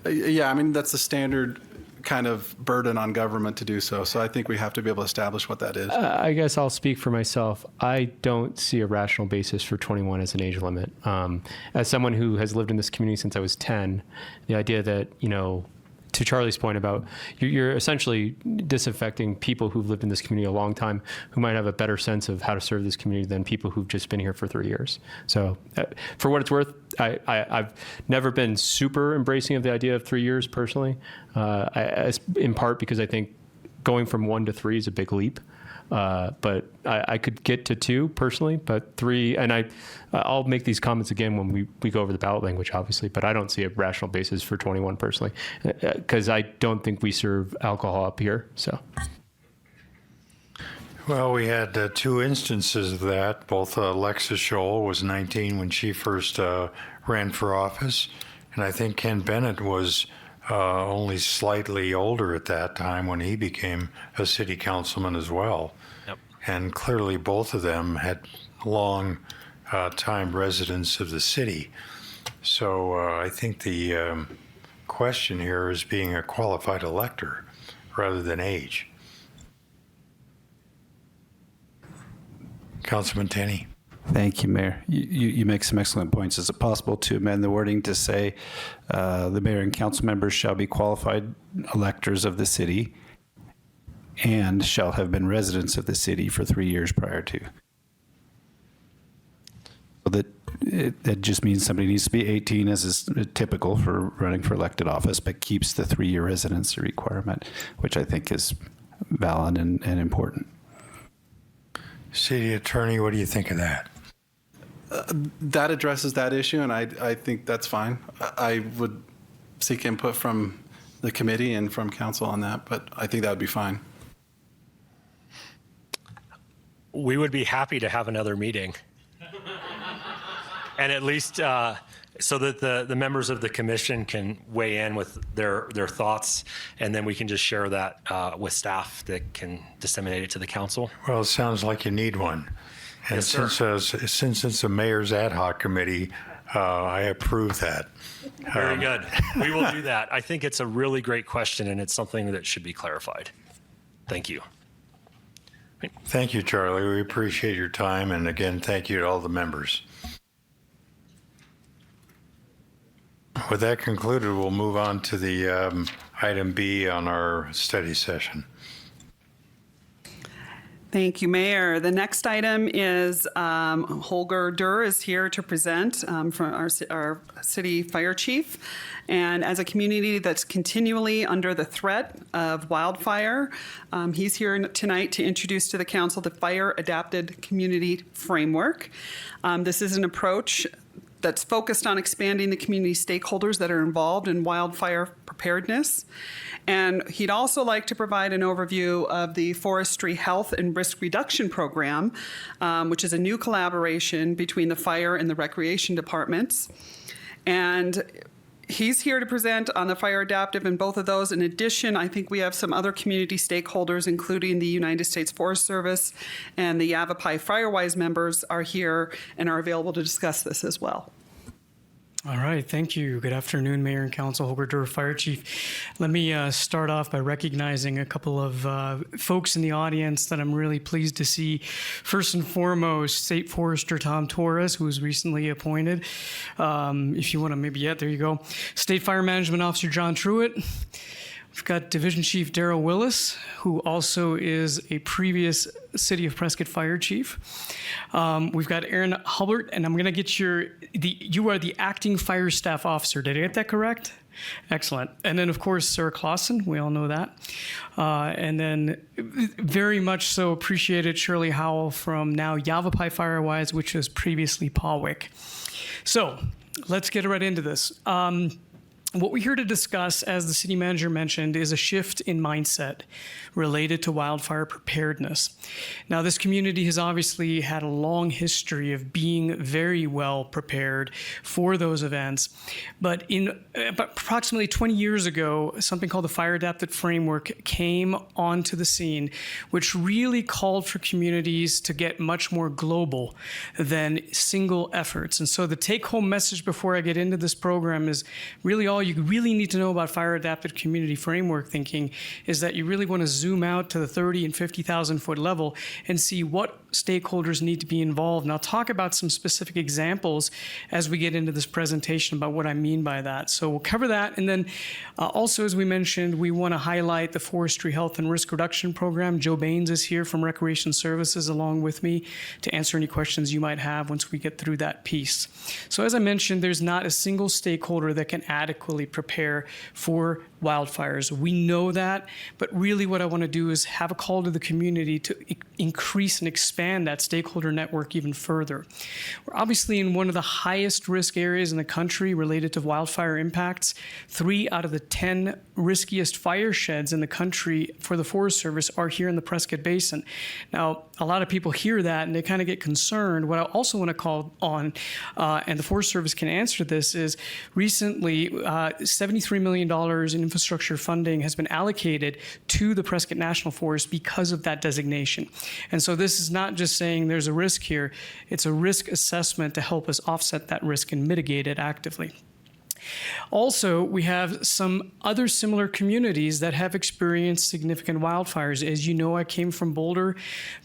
Yeah, I mean, that's the standard kind of burden on government to do so. So I think we have to be able to establish what that is. I guess I'll speak for myself. I don't see a rational basis for 21 as an age limit. As someone who has lived in this community since I was 10, the idea that, to Charlie's point about you're essentially disaffecting people who've lived in this community a long time who might have a better sense of how to serve this community than people who've just been here for 3 years. So for what it's worth, I've never been super embracing of the idea of 3 years personally, in part because I think going from 1 to 3 is a big leap. But I could get to 2 personally, but 3, and I'll make these comments again when we go over the ballot language, obviously, but I don't see a rational basis for 21 personally, because I don't think we serve alcohol up here, so. Well, we had 2 instances of that. Both Alexis Scholl was 19 when she first ran for office, and I think Ken Bennett was only slightly older at that time when he became a city councilman as well. Yep. And clearly both of them had long time residents of the city. So I think the question here is being a qualified elector rather than age. Councilman Tenney. Thank you, Mayor. You make some excellent points. Is it possible to amend the wording to say the mayor and council members shall be qualified electors of the city and shall have been residents of the city for 3 years prior to? So that just means somebody needs to be 18, as is typical for running for elected office, but keeps the 3-year residency requirement, which I think is valid and important. City Attorney, what do you think of that? That addresses that issue, and I think that's fine. I would seek input from the committee and from council on that, but I think that would be fine. We would be happy to have another meeting. And at least so that the members of the commission can weigh in with their thoughts, and then we can just share that with staff that can disseminate it to the council. Well, it sounds like you need one. And Yes, sir. since it's a mayor's ad hoc committee, I approve that. Very good. We will do that. I think it's a really great question, and it's something that should be clarified. Thank you. Thank you, Charlie. We appreciate your time. And again, thank you to all the members. With that concluded, we'll move on to the item B on our study session. Thank you, Mayor. The next item is Holger Durr is here to present from our city fire chief. And as a community that's continually under the threat of wildfire, he's here tonight to introduce to the council the Fire Adapted Community Framework. This is an approach that's focused on expanding the community stakeholders that are involved in wildfire preparedness. And he'd also like to provide an overview of the Forestry Health and Risk Reduction Program, which is a new collaboration between the fire and the recreation departments. And he's here to present on the fire adaptive and both of those. In addition, I think we have some other community stakeholders, including the United States Forest Service and the Yavapai Firewise members are here and are available to discuss this as well. All right, thank you. Good afternoon, Mayor and Council. Holger Durr, Fire Chief. Let me start off by recognizing a couple of folks in the audience that I'm really pleased to see. First and foremost, State Forester Tom Torres, who was recently appointed. If you want to maybe, there you go. State Fire Management Officer John Truitt. We've got Division Chief Daryl Willis, who also is a previous City of Prescott Fire Chief. We've got Aaron Hubbard, and I'm going to get you are the Acting Fire Staff Officer. Did I get that correct? Excellent. And then, of course, Sarah Clausen. We all know that. And then very much so appreciated Shirley Howell from now Yavapai Firewise, which was previously Pawick. So let's get right into this. What we're here to discuss, as the city manager mentioned, is a shift in mindset related to wildfire preparedness. Now, this community has obviously had a long history of being very well prepared for those events. But approximately 20 years ago, something called the Fire Adapted Framework came onto the scene, which really called for communities to get much more global than single efforts. And so the take-home message before I get into this program is really all you really need to know about Fire Adapted Community Framework thinking is that you really want to zoom out to the 30 and 50,000 foot level and see what stakeholders need to be involved. And I'll talk about some specific examples as we get into this presentation about what I mean by that. So we'll cover that. And then also, as we mentioned, we want to highlight the Forestry Health and Risk Reduction Program. Joe Baines is here from Recreation Services along with me to answer any questions you might have once we get through that piece. So as I mentioned, there's not a single stakeholder that can adequately prepare for wildfires. We know that, but really what I want to do is have a call to the community to increase and expand that stakeholder network even further. We're obviously in one of the highest risk areas in the country related to wildfire impacts. 3 out of the 10 riskiest fire sheds in the country for the Forest Service are here in the Prescott Basin. Now, a lot of people hear that and they kind of get concerned. What I also want to call on, and the Forest Service can answer this, is recently $73 million in infrastructure funding has been allocated to the Prescott National Forest because of that designation. And so this is not just saying there's a risk here, it's a risk assessment to help us offset that risk and mitigate it actively. Also, we have some other similar communities that have experienced significant wildfires. As you know, I came from Boulder.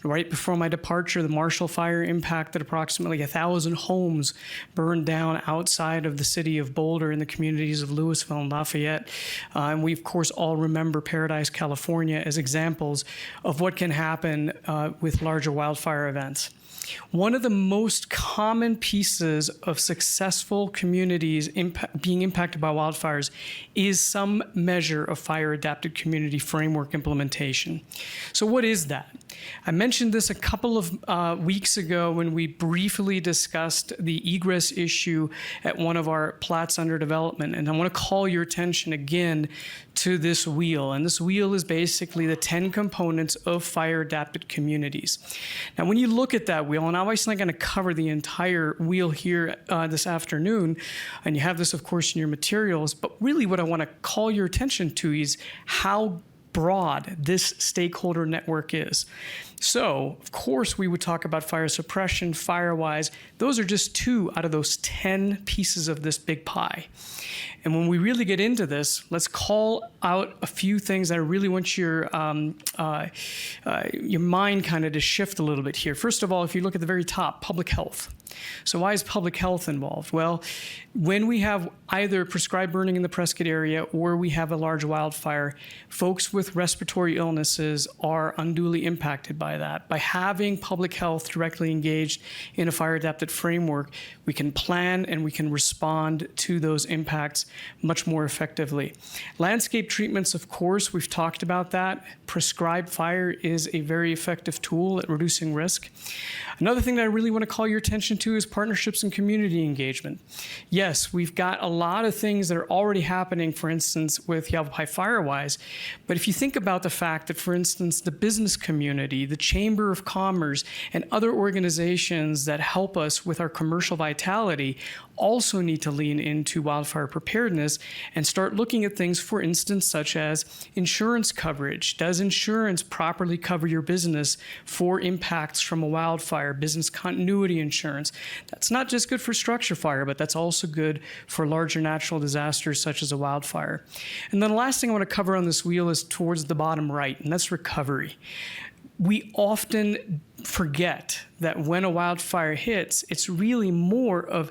Right before my departure, the Marshall Fire impacted approximately 1,000 homes burned down outside of the city of Boulder in the communities of Louisville and Lafayette. And we, of course, all remember Paradise, California as examples of what can happen with larger wildfire events. One of the most common pieces of successful communities being impacted by wildfires is some measure of fire adapted community framework implementation. So what is that? I mentioned this a couple of weeks ago when we briefly discussed the egress issue at one of our plats under development. And I want to call your attention again to this wheel. And this wheel is basically the 10 components of fire adapted communities. Now, when you look at that wheel, and I'm obviously not going to cover the entire wheel here this afternoon, and you have this, of course, in your materials, but really what I want to call your attention to is how broad this stakeholder network is. So, of course, we would talk about fire suppression, Firewise. Those are just 2 out of those 10 pieces of this big pie. And when we really get into this, let's call out a few things that I really want your mind kind of to shift a little bit here. First of all, if you look at the very top, public health. So why is public health involved? Well, when we have either prescribed burning in the Prescott area or we have a large wildfire, folks with respiratory illnesses are unduly impacted by that. By having public health directly engaged in a fire-adapted framework, we can plan and we can respond to those impacts much more effectively. Landscape treatments, of course, we've talked about that. Prescribed fire is a very effective tool at reducing risk. Another thing that I really want to call your attention to is partnerships and community engagement. Yes, we've got a lot of things that are already happening, for instance, with Yavapai Firewise. But if you think about the fact that, for instance, the business community, the Chamber of Commerce, and other organizations that help us with our commercial vitality also need to lean into wildfire preparedness and start looking at things, for instance, such as insurance coverage. Does insurance properly cover your business for impacts from a wildfire? Business continuity insurance. That's not just good for structure fire, but that's also good for larger natural disasters such as a wildfire. And then the last thing I want to cover on this wheel is towards the bottom right, and that's recovery. We often forget that when a wildfire hits, it's really more of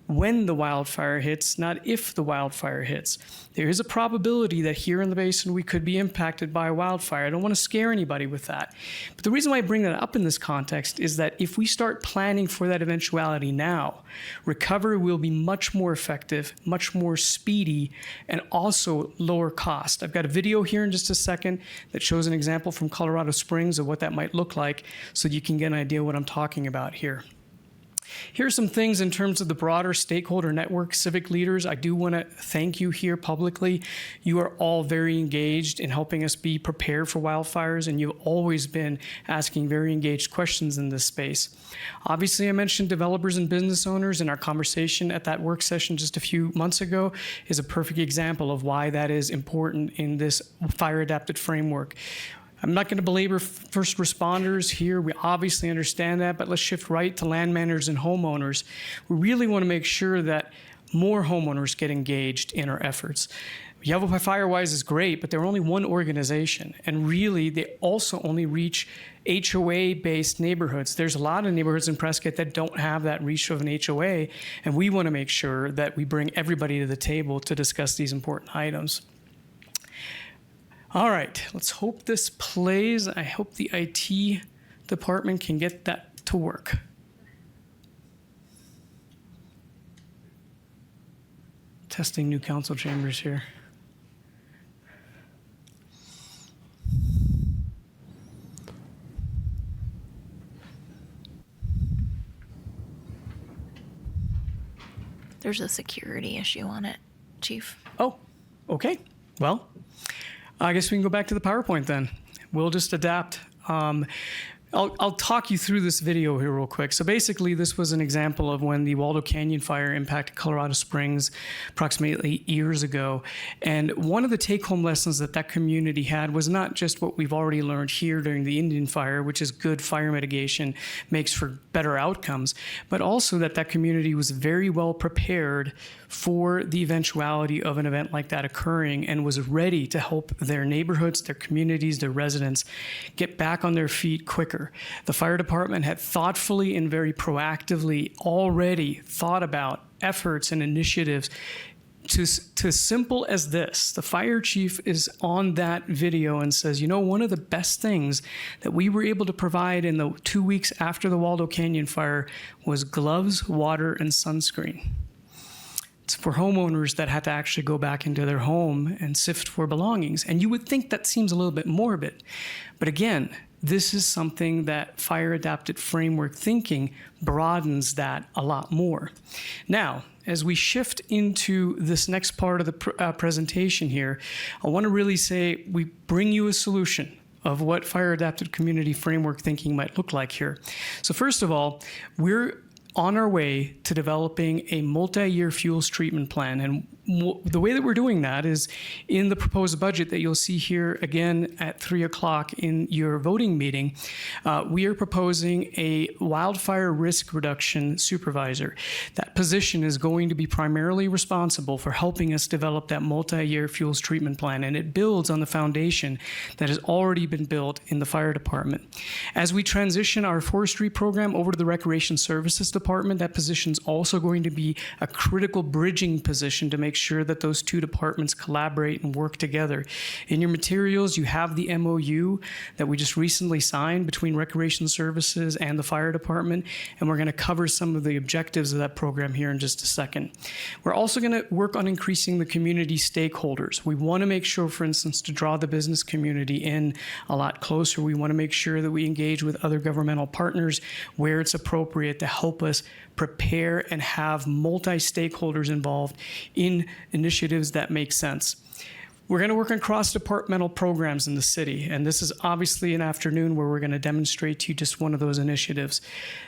when the wildfire hits, not if the wildfire hits. There is a probability that here in the basin we could be impacted by a wildfire. I don't want to scare anybody with that. But the reason why I bring that up in this context is that if we start planning for that eventuality now, recovery will be much more effective, much more speedy, and also lower cost. I've got a video here in just a second that shows an example from Colorado Springs of what that might look like so you can get an idea what I'm talking about here. Here are some things in terms of the broader stakeholder network, civic leaders. I do want to thank you here publicly. You are all very engaged in helping us be prepared for wildfires, and you've always been asking very engaged questions in this space. Obviously, I mentioned developers and business owners, and our conversation at that work session just a few months ago is a perfect example of why that is important in this fire-adapted framework. I'm not going to belabor first responders here. We obviously understand that, but let's shift right to land managers and homeowners. We really want to make sure that more homeowners get engaged in our efforts. Yavapai Firewise is great, but they're only one organization, and really they also only reach HOA-based neighborhoods. There's a lot of neighborhoods in Prescott that don't have that reach of an HOA, and we want to make sure that we bring everybody to the table to discuss these important items. All right, let's hope this plays. I hope the IT department can get that to work. Testing new council chambers here. There's a security issue on it, Chief. Oh, okay. Well, I guess we can go back to the PowerPoint then. We'll just adapt. I'll talk you through this video here real quick. So basically, this was an example of when the Waldo Canyon fire impacted Colorado Springs approximately 8 years ago. And one of the take-home lessons that that community had was not just what we've already learned here during the Indian fire, which is good fire mitigation, makes for better outcomes, but also that that community was very well prepared for the eventuality of an event like that occurring and was ready to help their neighborhoods, their communities, their residents get back on their feet quicker. The fire department had thoughtfully and very proactively already thought about efforts and initiatives to simple as this. The fire chief is on that video and says, you know, one of the best things that we were able to provide in the 2 weeks after the Waldo Canyon fire was gloves, water, and sunscreen. for homeowners that had to actually go back into their home and sift for belongings. And you would think that seems a little bit morbid. But again, this is something that fire adapted framework thinking broadens that a lot more. Now, as we shift into this next part of the presentation here, I want to really say we bring you a solution of what fire adapted community framework thinking might look like here. So first of all, we're on our way to developing a multi-year fuels treatment plan. And the way that we're doing that is in the proposed budget that you'll see here again at 3 o'clock in your voting meeting. We are proposing a wildfire risk reduction supervisor. That position is going to be primarily responsible for helping us develop that multi-year fuels treatment plan, and it builds on the foundation that has already been built in the fire department. As we transition our forestry program over to the Recreation Services Department, that position is also going to be a critical bridging position to make sure that those two departments collaborate and work together. In your materials, you have the MOU that we just recently signed between Recreation Services and the fire department, and we're going to cover some of the objectives of that program here in just a second. We're also going to work on increasing the community stakeholders. We want to make sure, for instance, to draw the business community in a lot closer. We want to make sure that we engage with other governmental partners where it's appropriate to help us prepare and have multi-stakeholders involved in initiatives that make sense. We're going to work on cross-departmental programs in the city, and this is obviously an afternoon where we're going to demonstrate to you just one of those initiatives.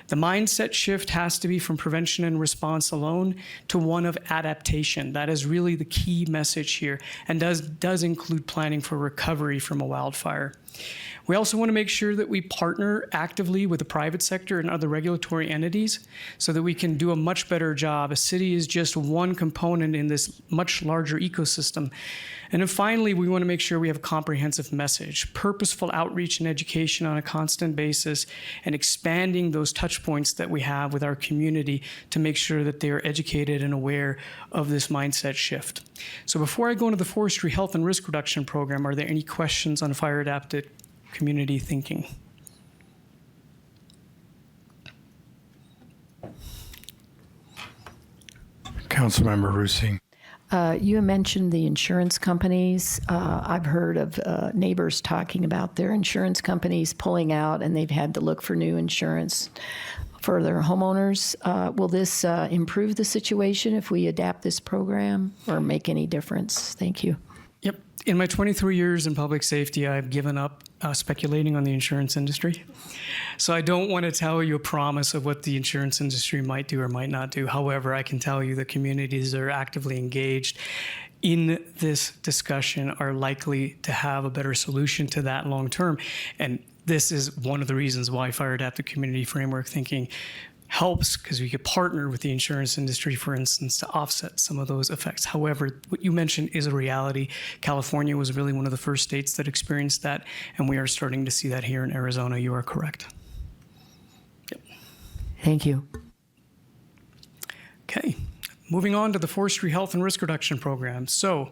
The mindset shift has to be from prevention and response alone to one of adaptation. That is really the key message here, and does include planning for recovery from a wildfire. We also want to make sure that we partner actively with the private sector and other regulatory entities so that we can do a much better job. A city is just one component in this much larger ecosystem. And then finally, we want to make sure we have a comprehensive message, purposeful outreach and education on a constant basis, and expanding those touch points that we have with our community to make sure that they are educated and aware of this mindset shift. So before I go into the Forestry Health and Risk Reduction Program, are there any questions on fire adapted community thinking? Councilmember Rusing. You mentioned the insurance companies. I've heard of neighbors talking about their insurance companies pulling out, and they've had to look for new insurance for their homeowners. Will this improve the situation if we adapt this program or make any difference? Thank you. Yep. In my 23 years in public safety, I've given up speculating on the insurance industry. So I don't want to tell you a promise of what the insurance industry might do or might not do. However, I can tell you the communities that are actively engaged in this discussion are likely to have a better solution to that long term. And this is one of the reasons why fire adapted community framework thinking helps, because we could partner with the insurance industry, for instance, to offset some of those effects. However, what you mentioned is a reality. California was really one of the first states that experienced that, and we are starting to see that here in Arizona. You are correct. Yep. Thank you. Okay. Moving on to the Forestry Health and Risk Reduction Program. So,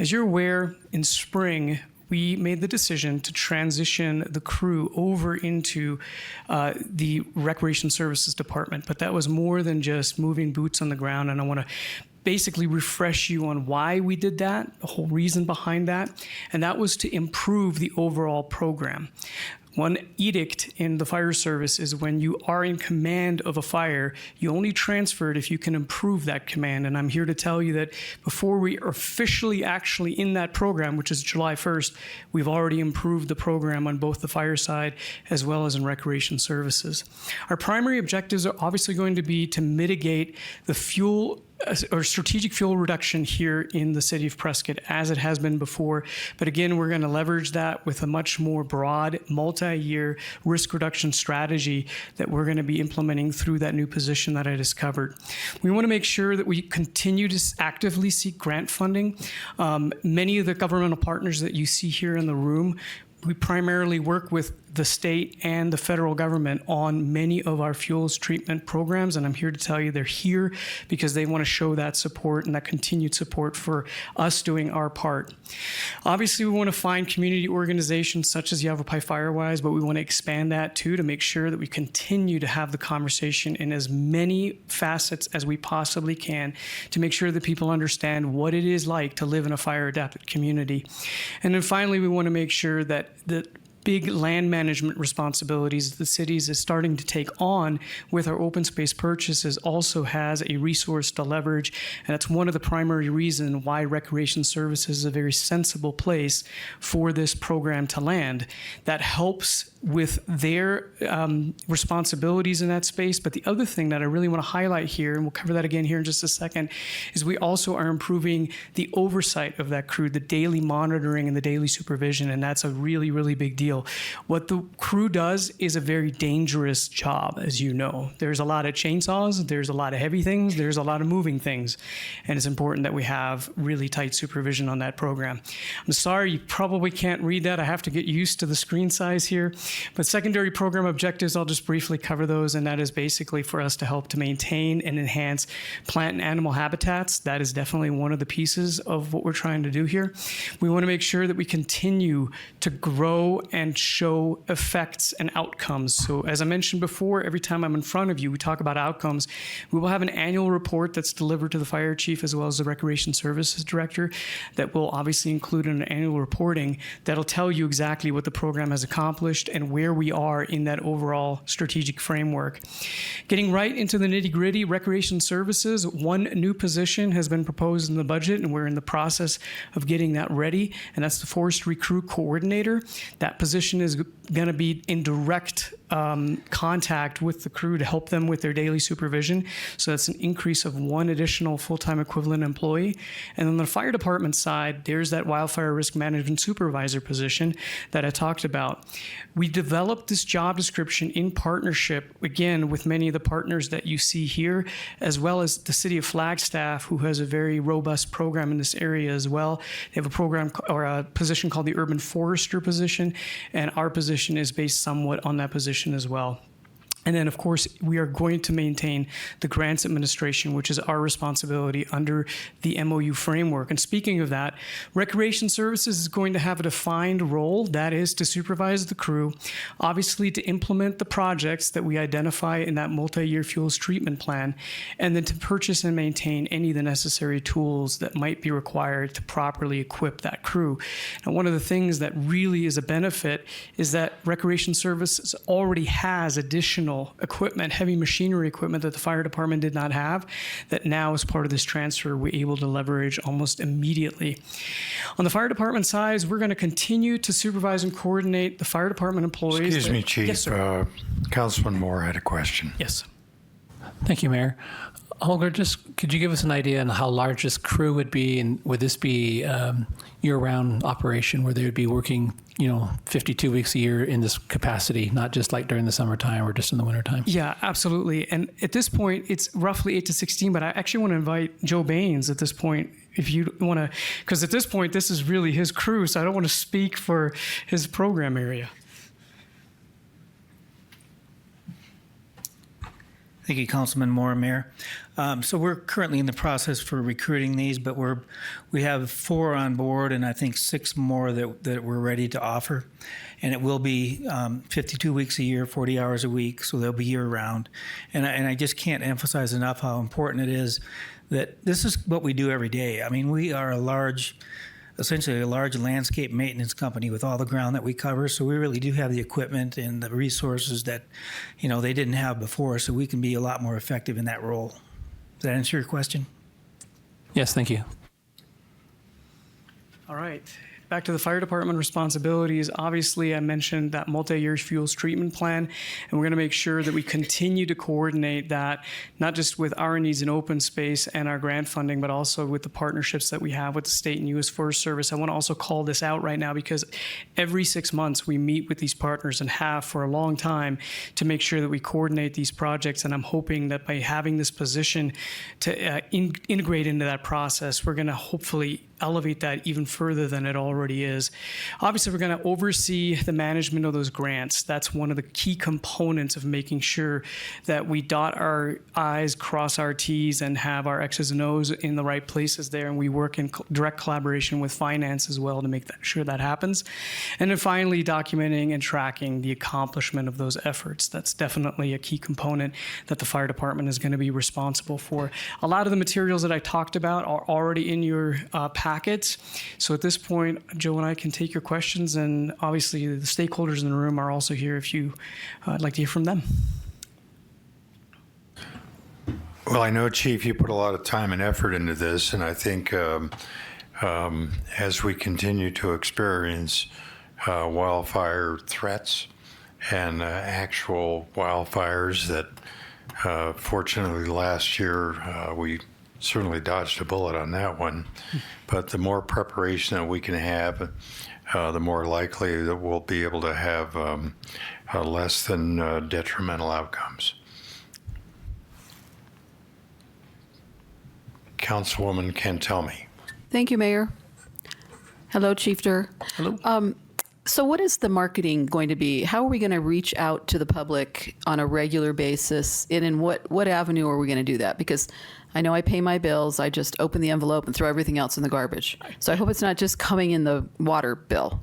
as you're aware, in spring, we made the decision to transition the crew over into the Recreation Services Department. But that was more than just moving boots on the ground, and I want to basically refresh you on why we did that, the whole reason behind that, and that was to improve the overall program. One edict in the fire service is when you are in command of a fire, you only transfer it if you can improve that command. And I'm here to tell you that before we are officially actually in that program, which is July 1st, we've already improved the program on both the fire side as well as in recreation services. Our primary objectives are obviously going to be to mitigate the fuel or strategic fuel reduction here in the city of Prescott, as it has been before. But again, we're going to leverage that with a much more broad, multi-year risk reduction strategy that we're going to be implementing through that new position that I just covered. We want to make sure that we continue to actively seek grant funding. Many of the governmental partners that you see here in the room, we primarily work with the state and the federal government on many of our fuels treatment programs, and I'm here to tell you they're here because they want to show that support and that continued support for us doing our part. Obviously, we want to find community organizations such as Yavapai Firewise, but we want to expand that too to make sure that we continue to have the conversation in as many facets as we possibly can to make sure that people understand what it is like to live in a fire-adapted community. And then finally, we want to make sure that the big land management responsibilities the cities is starting to take on with our open space purchases also has a resource to leverage. And that's one of the primary reasons why Recreation Services is a very sensible place for this program to land. That helps with their responsibilities in that space. But the other thing that I really want to highlight here, and we'll cover that again here in just a second, is we also are improving the oversight of that crew, the daily monitoring and the daily supervision, and that's a really, really big deal. What the crew does is a very dangerous job, as you know. There's a lot of chainsaws, there's a lot of heavy things, there's a lot of moving things, and it's important that we have really tight supervision on that program. I'm sorry, you probably can't read that. I have to get used to the screen size here. But secondary program objectives, I'll just briefly cover those, and that is basically for us to help to maintain and enhance plant and animal habitats. That is definitely one of the pieces of what we're trying to do here. We want to make sure that we continue to grow and show effects and outcomes. So as I mentioned before, every time I'm in front of you, we talk about outcomes. We will have an annual report that's delivered to the fire chief as well as the Recreation Services Director that will obviously include an annual reporting that'll tell you exactly what the program has accomplished and where we are in that overall strategic framework. Getting right into the nitty-gritty, Recreation Services, one new position has been proposed in the budget, and we're in the process of getting that ready, and that's the Forestry Crew Coordinator. That position is going to be in direct contact with the crew to help them with their daily supervision. So that's an increase of one additional full-time equivalent employee. And on the fire department side, there's that wildfire risk management supervisor position that I talked about. We developed this job description in partnership, again, with many of the partners that you see here, as well as the city of Flagstaff, who has a very robust program in this area as well. They have a program or a position called the Urban Forester position, and our position is based somewhat on that position as well. And then, of course, we are going to maintain the grants administration, which is our responsibility under the MOU framework. And speaking of that, Recreation Services is going to have a defined role, that is to supervise the crew, obviously to implement the projects that we identify in that multi-year fuels treatment plan, and then to purchase and maintain any of the necessary tools that might be required to properly equip that crew. Now, one of the things that really is a benefit is that Recreation Services already has additional equipment, heavy machinery equipment that the fire department did not have, that now as part of this transfer we're able to leverage almost immediately. On the fire department side, we're going to continue to supervise and coordinate the fire department employees. Excuse me, Chief. Yes, sir. Councilman Moore had a question. Yes. Thank you, Mayor. Holger, just could you give us an idea on how large this crew would be, and would this be year-round operation where they would be working, 52 weeks a year in this capacity, not just like during the summertime or just in the wintertime? Yeah, absolutely. And at this point, it's roughly 8 to 16, but I actually want to invite Joe Baines at this point, if you want to, because at this point, this is really his crew, so I don't want to speak for his program area. Thank you, Councilman Moore, Mayor. So we're currently in the process for recruiting these, but we have 4 on board, and I think 6 more that we're ready to offer. And it will be 52 weeks a year, 40 hours a week, so they'll be year-round. And I just can't emphasize enough how important it is that this is what we do every day. I mean, we are essentially a large landscape maintenance company with all the ground that we cover. So we really do have the equipment and the resources that, they didn't have before. So we can be a lot more effective in that role. Does that answer your question? Yes, thank you. All right. Back to the fire department responsibilities. Obviously, I mentioned that multi-year fuels treatment plan, and we're going to make sure that we continue to coordinate that, not just with our needs in open space and our grant funding, but also with the partnerships that we have with the state and U.S. Forest Service. I want to also call this out right now because every 6 months we meet with these partners and have for a long time to make sure that we coordinate these projects, and I'm hoping that by having this position to integrate into that process, we're going to hopefully elevate that even further than it already already is. Obviously, we're going to oversee the management of those grants. That's one of the key components of making sure that we dot our I's, cross our T's, and have our X's and O's in the right places there. And we work in direct collaboration with finance as well to make sure that happens. And then finally, documenting and tracking the accomplishment of those efforts. That's definitely a key component that the fire department is going to be responsible for. A lot of the materials that I talked about are already in your packets. So at this point, Joe and I can take your questions, and obviously the stakeholders in the room are also here if you would like to hear from them. Well, I know, Chief, you put a lot of time and effort into this, and I think as we continue to experience wildfire threats and actual wildfires that fortunately last year we certainly dodged a bullet on that one, but the more preparation that we can have, the more likely that we'll be able to have less than detrimental outcomes. Councilwoman Cantelmi. Thank you, Mayor. Hello, Chief Durr. Hello. So what is the marketing going to be? How are we going to reach out to the public on a regular basis? And in what avenue are we going to do that? Because I know I pay my bills. I just open the envelope and throw everything else in the garbage. So I hope it's not just coming in the water bill.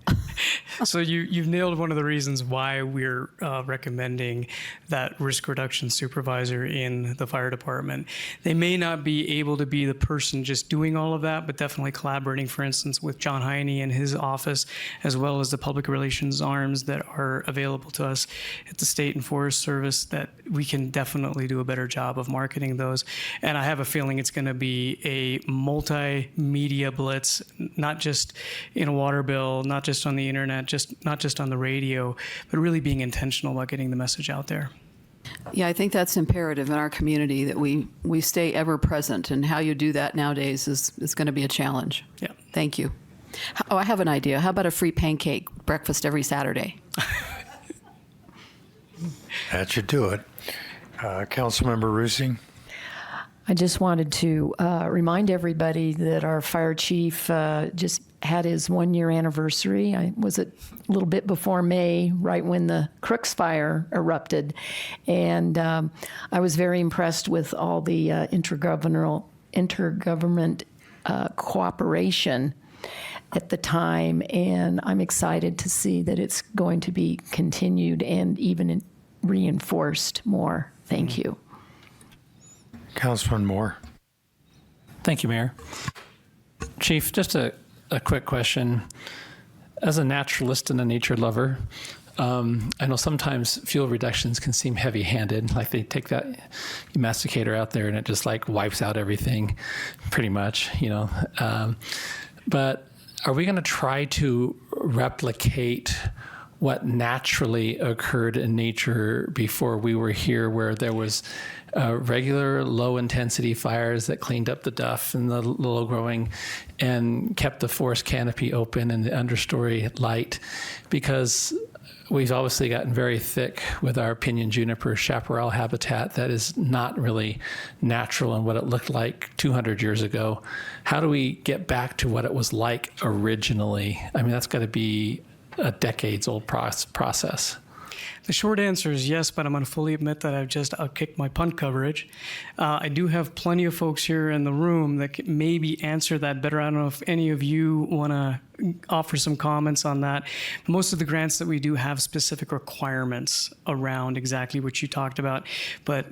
So you've nailed one of the reasons why we're recommending that risk reduction supervisor in the fire department. They may not be able to be the person just doing all of that, but definitely collaborating, for instance, with John Heine and his office, as well as the public relations arms that are available to us at the State and Forest Service, that we can definitely do a better job of marketing those. And I have a feeling it's going to be a multimedia blitz, not just in a water bill, not just on the internet, not just on the radio, but really being intentional about getting the message out there. Yeah, I think that's imperative in our community, that we stay ever present, and how you do that nowadays is going to be a challenge. Yeah. Thank you. Oh, I have an idea. How about a free pancake breakfast every Saturday? That should do it. Councilmember Rusing. I just wanted to remind everybody that our fire chief just had his 1-year anniversary. Was it a little bit before May, right when the Crooks fire erupted. And I was very impressed with all the intergovernment cooperation at the time. And I'm excited to see that it's going to be continued and even reinforced more. Thank you. Councilman Moore. Thank you, Mayor. Chief, just a quick question. As a naturalist and a nature lover, I know sometimes fuel reductions can seem heavy-handed, like they take that masticator out there and it just like wipes out everything pretty much, but are we going to try to replicate what naturally occurred in nature before we were here, where there was regular low-intensity fires that cleaned up the duff and the low-growing and kept the forest canopy open and the understory light? Because we've obviously gotten very thick with our pinyon juniper chaparral habitat that is not really natural and what it looked like 200 years ago. How do we get back to what it was like originally? I mean, that's got to be a decades-old process. The short answer is yes, but I'm going to fully admit that I've just outkicked my punt coverage. I do have plenty of folks here in the room that could maybe answer that better. I don't know if any of you want to offer some comments on that. Most of the grants that we do have specific requirements around exactly what you talked about, but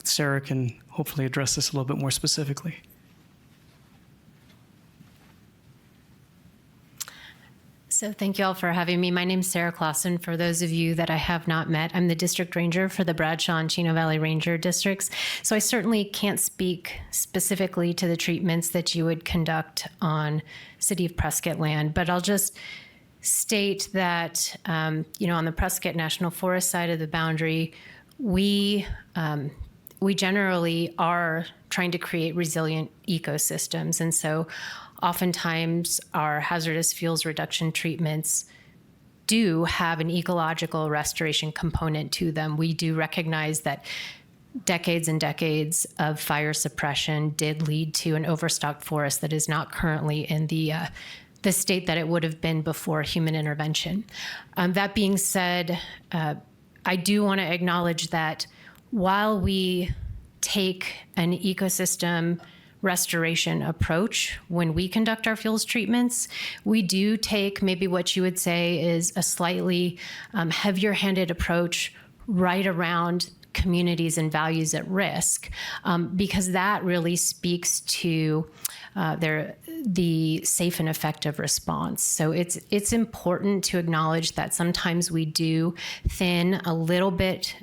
Sarah can hopefully address this a little bit more specifically. So thank you all for having me. My name is Sarah Clausen. For those of you that I have not met, I'm the district ranger for the Bradshaw and Chino Valley Ranger districts. So I certainly can't speak specifically to the treatments that you would conduct on City of Prescott land, but I'll just state that, on the Prescott National Forest side of the boundary, we generally are trying to create resilient ecosystems. And so oftentimes our hazardous fuels reduction treatments do have an ecological restoration component to them. We do recognize that decades and decades of fire suppression did lead to an overstocked forest that is not currently in the the state that it would have been before human intervention. That being said, I do want to acknowledge that while we take an ecosystem restoration approach when we conduct our fuels treatments, we do take maybe what you would say is a slightly heavier-handed approach right around communities and values at risk, because that really speaks to the safe and effective response. So it's important to acknowledge that sometimes we do thin a little bit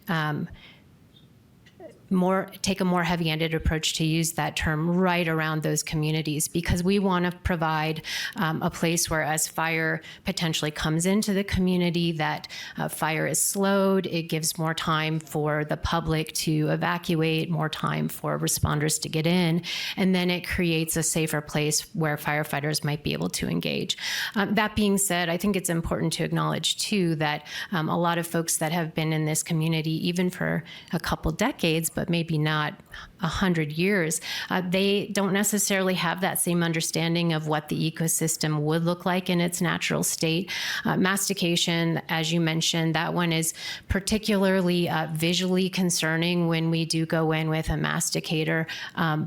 take a more heavy-handed approach to use that term right around those communities, because we want to provide a place where, as fire potentially comes into the community, that fire is slowed. It gives more time for the public to evacuate, more time for responders to get in, and then it creates a safer place where firefighters might be able to engage. That being said, I think it's important to acknowledge too that a lot of folks that have been in this community even for a couple decades, but maybe not 100 years, they don't necessarily have that same understanding of what the ecosystem would look like in its natural state. Mastication, as you mentioned, that one is particularly visually concerning when we do go in with a masticator,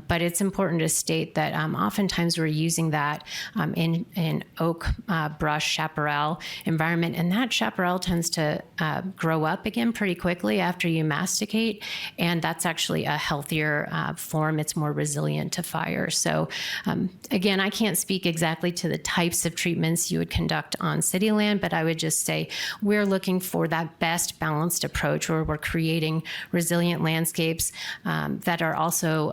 but it's important to state that oftentimes we're using that in oak brush chaparral environment, and that chaparral tends to grow up again pretty quickly after you masticate, and that's actually a healthier form. It's more resilient to fire. So again, I can't speak exactly to the types of treatments you would conduct on city land, but I would just say we're looking for that best balanced approach where we're creating resilient landscapes that are also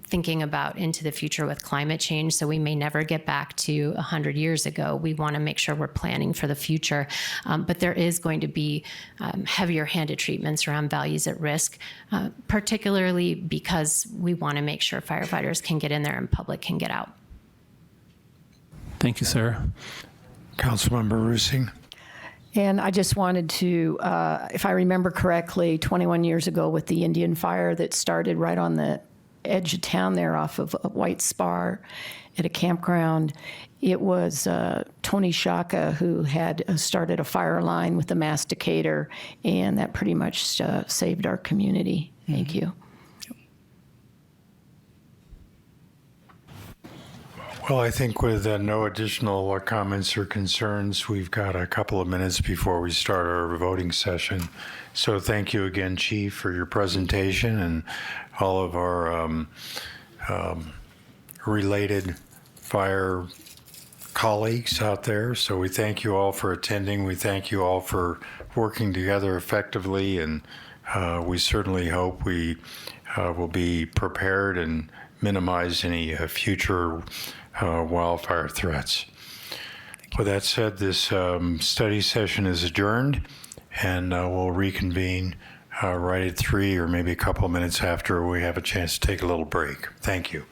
thinking about into the future with climate change. So we may never get back to 100 years ago. We want to make sure we're planning for the future. But there is going to be heavier handed treatments around values at risk, particularly because we want to make sure firefighters can get in there and public can get out. Thank you, Sarah. Councilmember Rusing. And I just wanted to, if I remember correctly, 21 years ago with the Indian fire that started right on the edge of town there off of White Spar at a campground, it was Tony Shaka who had started a fire line with the masticator, and that pretty much saved our community. Thank you. Well, I think with no additional comments or concerns, we've got a couple of minutes before we start our voting session. So thank you again, Chief, for your presentation and all of our related fire colleagues out there. So we thank you all for attending. We thank you all for working together effectively, and we certainly hope we will be prepared and minimize any future wildfire threats. With that said, this study session is adjourned, and we'll reconvene right at 3 or maybe a couple of minutes after we have a chance to take a little break. Thank you.